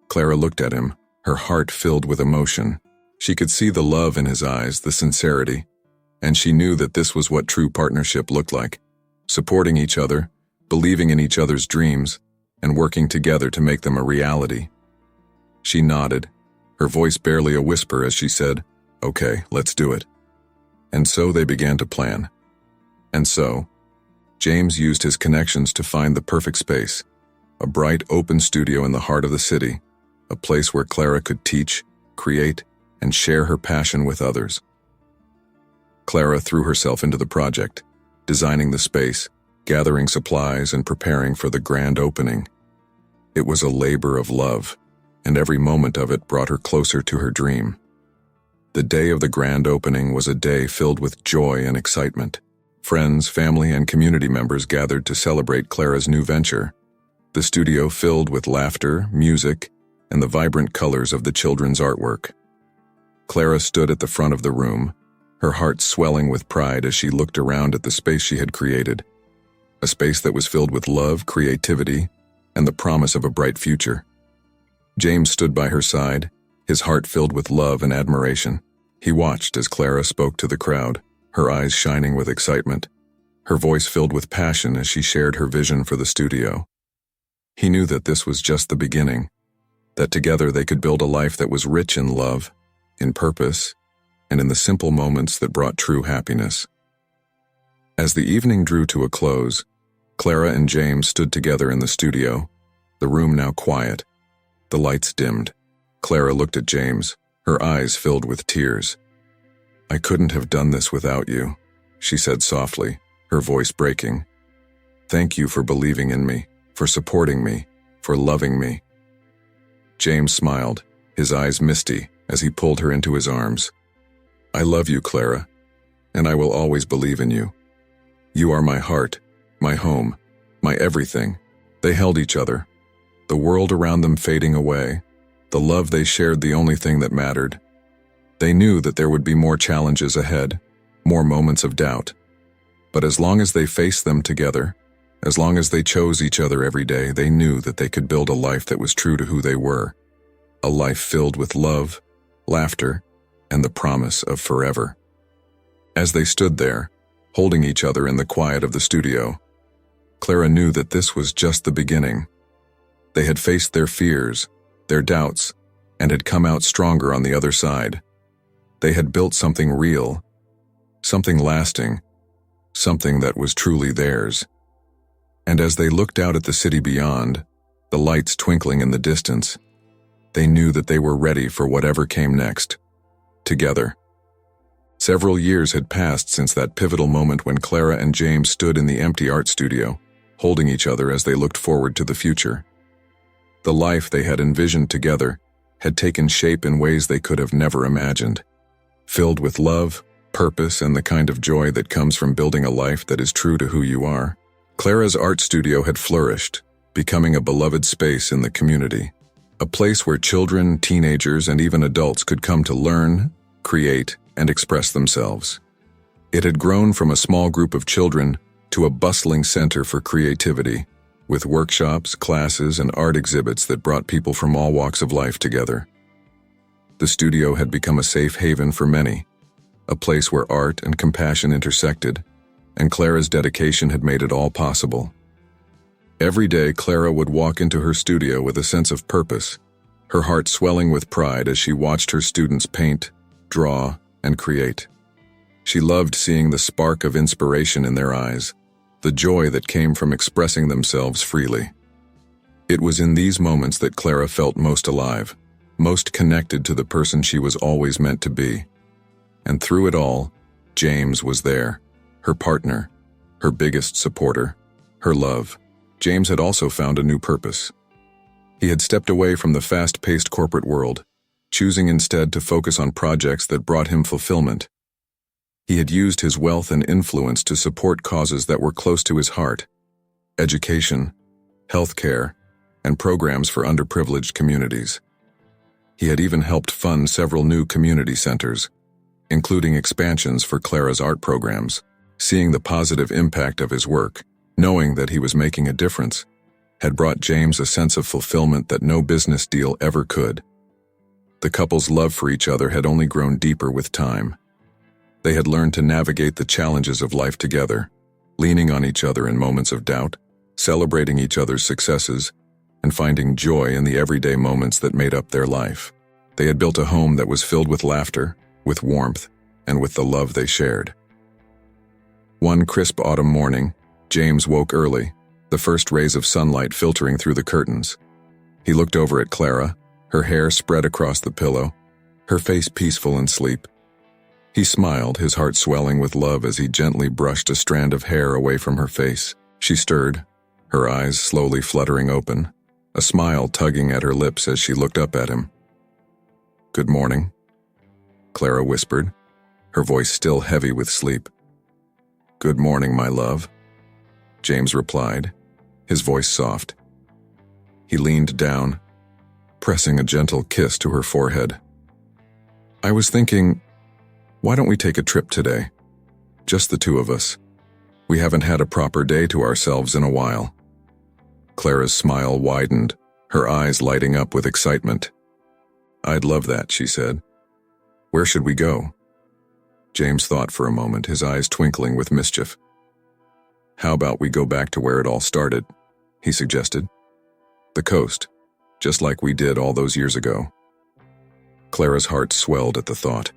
Clara looked at him, her heart filled with emotion. She could see the love in his eyes, the sincerity, and she knew that this was what true partnership looked like: supporting each other, believing in each other's dreams, and working together to make them a reality. She nodded, her voice barely a whisper as she said, "Okay, let's do it." And so they began to plan. And so, James used his connections to find the perfect space, a bright, open studio in the heart of the city, a place where Clara could teach, create, and share her passion with others. Clara threw herself into the project, designing the space, gathering supplies, and preparing for the grand opening. It was a labor of love, and every moment of it brought her closer to her dream. The day of the grand opening was a day filled with joy and excitement. Friends, family, and community members gathered to celebrate Clara's new venture. The studio filled with laughter, music, and the vibrant colors of the children's artwork. Clara stood at the front of the room, her heart swelling with pride as she looked around at the space she had created, a space that was filled with love, creativity, and the promise of a bright future. James stood by her side, his heart filled with love and admiration. He watched as Clara spoke to the crowd, her eyes shining with excitement, her voice filled with passion as she shared her vision for the studio. He knew that this was just the beginning, that together they could build a life that was rich in love, in purpose, and in the simple moments that brought true happiness. As the evening drew to a close, Clara and James stood together in the studio, the room now quiet, the lights dimmed. Clara looked at James, her eyes filled with tears. "I couldn't have done this without you," she said softly, her voice breaking. "Thank you for believing in me, for supporting me, for loving me." James smiled, his eyes misty, as he pulled her into his arms. "I love you, Clara, and I will always believe in you. You are my heart, my home, my everything." They held each other, the world around them fading away, the love they shared the only thing that mattered. They knew that there would be more challenges ahead, more moments of doubt. But as long as they faced them together, as long as they chose each other every day, they knew that they could build a life that was true to who they were, a life filled with love, laughter, and the promise of forever. As they stood there, holding each other in the quiet of the studio, Clara knew that this was just the beginning. They had faced their fears, their doubts, and had come out stronger on the other side. They had built something real, something lasting, something that was truly theirs. And as they looked out at the city beyond, the lights twinkling in the distance, they knew that they were ready for whatever came next, together. Several years had passed since that pivotal moment when Clara and James stood in the empty art studio, holding each other as they looked forward to the future. The life they had envisioned together had taken shape in ways they could have never imagined, filled with love, purpose, and the kind of joy that comes from building a life that is true to who you are. Clara's art studio had flourished, becoming a beloved space in the community, a place where children, teenagers, and even adults could come to learn, create, and express themselves. It had grown from a small group of children to a bustling center for creativity, with workshops, classes, and art exhibits that brought people from all walks of life together. The studio had become a safe haven for many, a place where art and compassion intersected, and Clara's dedication had made it all possible. Every day, Clara would walk into her studio with a sense of purpose, her heart swelling with pride as she watched her students paint, draw, and create. She loved seeing the spark of inspiration in their eyes, the joy that came from expressing themselves freely. It was in these moments that Clara felt most alive, most connected to the person she was always meant to be. And through it all, James was there, her partner, her biggest supporter, her love. James had also found a new purpose. He had stepped away from the fast-paced corporate world, choosing instead to focus on projects that brought him fulfillment. He had used his wealth and influence to support causes that were close to his heart: education, healthcare, and programs for underprivileged communities. He had even helped fund several new community centers, including expansions for Clara's art programs. Seeing the positive impact of his work, knowing that he was making a difference, had brought James a sense of fulfillment that no business deal ever could. The couple's love for each other had only grown deeper with time. They had learned to navigate the challenges of life together, leaning on each other in moments of doubt, celebrating each other's successes, and finding joy in the everyday moments that made up their life. They had built a home that was filled with laughter, with warmth, and with the love they shared. One crisp autumn morning, James woke early, the first rays of sunlight filtering through the curtains. He looked over at Clara, her hair spread across the pillow, her face peaceful in sleep. He smiled, his heart swelling with love as he gently brushed a strand of hair away from her face. She stirred, her eyes slowly fluttering open, a smile tugging at her lips as she looked up at him. "Good morning," Clara whispered, her voice still heavy with sleep. "Good morning, my love," James replied, his voice soft. He leaned down, pressing a gentle kiss to her forehead. "I was thinking, why don't we take a trip today? Just the two of us. We haven't had a proper day to ourselves in a while." Clara's smile widened, her eyes lighting up with excitement. "I'd love that," she said. "Where should we go?" James thought for a moment, his eyes twinkling with mischief. "How about we go back to where it all started?" he suggested. "The coast, just like we did all those years ago." Clara's heart swelled at the thought.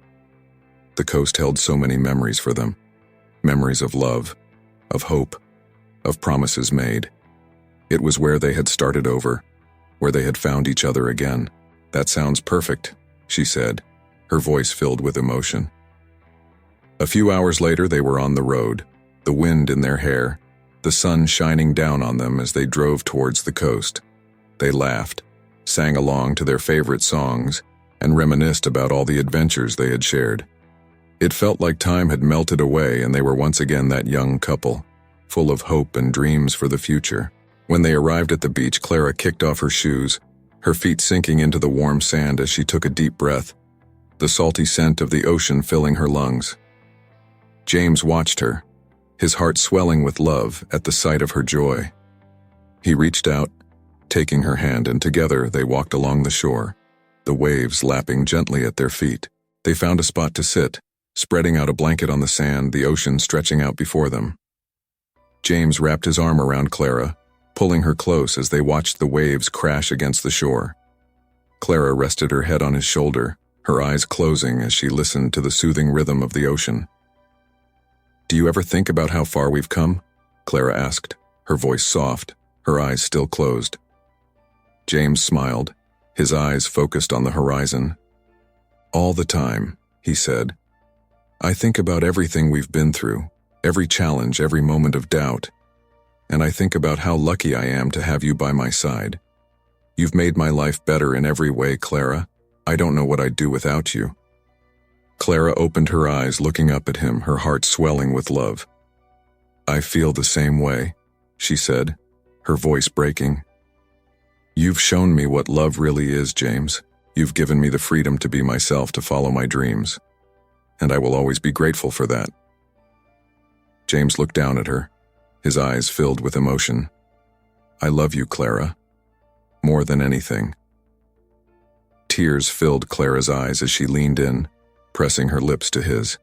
The coast held so many memories for them. Memories of love, of hope, of promises made. It was where they had started over, where they had found each other again. "That sounds perfect," she said, her voice filled with emotion. A few hours later they were on the road, the wind in their hair, the sun shining down on them as they drove towards the coast. They laughed, sang along to their favorite songs, and reminisced about all the adventures they had shared. It felt like time had melted away and they were once again that young couple, full of hope and dreams for the future. When they arrived at the beach, Clara kicked off her shoes, her feet sinking into the warm sand as she took a deep breath, the salty scent of the ocean filling her lungs. James watched her, his heart swelling with love at the sight of her joy. He reached out, taking her hand, and together they walked along the shore, the waves lapping gently at their feet. They found a spot to sit, spreading out a blanket on the sand, the ocean stretching out before them. James wrapped his arm around Clara, pulling her close as they watched the waves crash against the shore. Clara rested her head on his shoulder, her eyes closing as she listened to the soothing rhythm of the ocean. "Do you ever think about how far we've come?" Clara asked, her voice soft, her eyes still closed. James smiled, his eyes focused on the horizon. "All the time," he said. "I think about everything we've been through, every challenge, every moment of doubt. And I think about how lucky I am to have you by my side. You've made my life better in every way, Clara. I don't know what I'd do without you." Clara opened her eyes, looking up at him, her heart swelling with love. "I feel the same way," she said, her voice breaking. "You've shown me what love really is, James. You've given me the freedom to be myself, to follow my dreams. And I will always be grateful for that." James looked down at her, his eyes filled with emotion. "I love you, Clara. More than anything." Tears filled Clara's eyes as she leaned in, pressing her lips to his.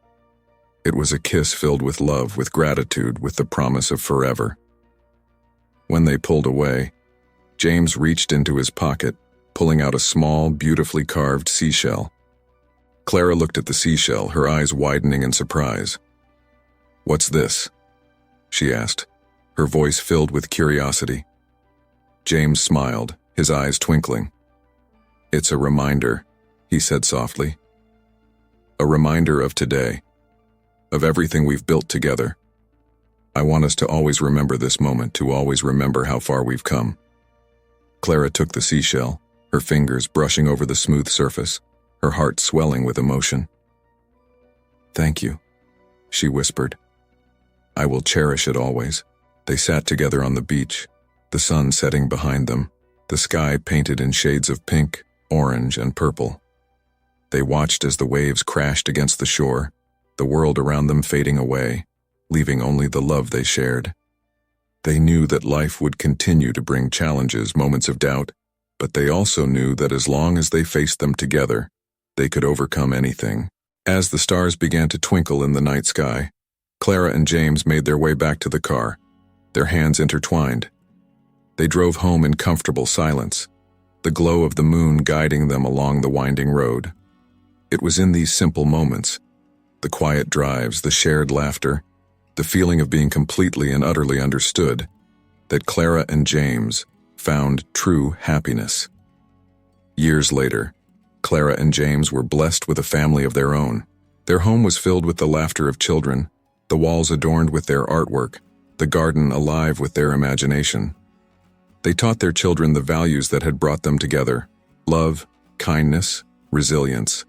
It was a kiss filled with love, with gratitude, with the promise of forever. When they pulled away, James reached into his pocket, pulling out a small, beautifully carved seashell. Clara looked at the seashell, her eyes widening in surprise. "What's this?" she asked, her voice filled with curiosity. James smiled, his eyes twinkling. "It's a reminder," he said softly. "A a reminder of today, of everything we've built together. I want us to always remember this moment, to always remember how far we've come. Clara took the seashell, her fingers brushing over the smooth surface, her heart swelling with emotion. "Thank you," she whispered. "I will cherish it always." They sat together on the beach, the sun setting behind them, the sky painted in shades of pink, orange, and purple. They watched as the waves crashed against the shore, the world around them fading away, leaving only the love they shared. They knew that life would continue to bring challenges, moments of doubt, but they also knew that as long as they faced them together, they could overcome anything. As the stars began to twinkle in the night sky, Clara and James made their way back to the car, their hands intertwined. They drove home in comfortable silence, the glow of the moon guiding them along the winding road. It was in these simple moments, the quiet drives, the shared laughter, the feeling of being completely and utterly understood, that Clara and James found true happiness. Years later, Clara and James were blessed with a family of their own. Their home was filled with the laughter of children, the walls adorned with their artwork, the garden alive with their imagination. They taught their children the values that had brought them together: love, kindness, resilience.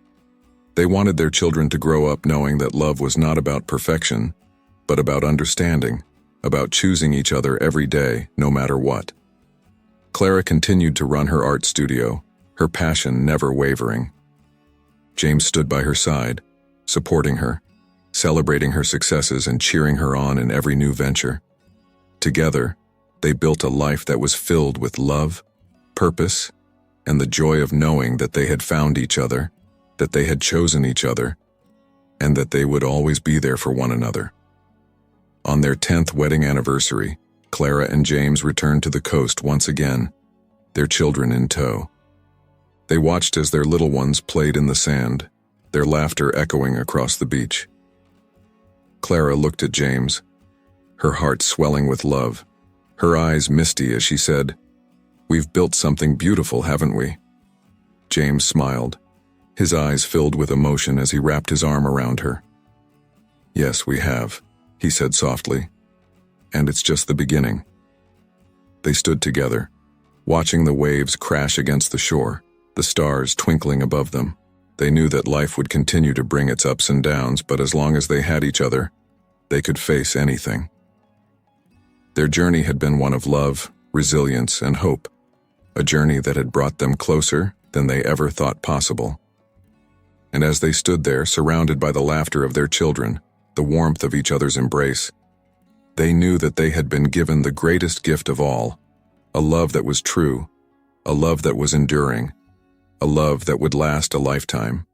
They wanted their children to grow up knowing that love was not about perfection, but about understanding, about choosing each other every day, no matter what. Clara continued to run her art studio, her passion never wavering. James stood by her side, supporting her, celebrating her successes and cheering her on in every new venture. Together, they built a life that was filled with love, purpose, and the joy of knowing that they had found each other, that they had chosen each other, and that they would always be there for one another. On their 10th wedding anniversary, Clara and James returned to the coast once again, their children in tow. They watched as their little ones played in the sand, their laughter echoing across the beach. Clara looked at James, her heart swelling with love, her eyes misty as she said, "We've built something beautiful, haven't we?" James smiled, his eyes filled with emotion as he wrapped his arm around her. "Yes, we have," he said softly, "and it's just the beginning." They stood together, watching the waves crash against the shore, the stars twinkling above them. They knew that life would continue to bring its ups and downs, but as long as they had each other, they could face anything. Their journey had been one of love, resilience, and hope, a journey that had brought them closer than they ever thought possible. And as they stood there, surrounded by the laughter of their children, the warmth of each other's embrace, they knew that they had been given the greatest gift of all, a love that was true, a love that was enduring, a love that would last a lifetime.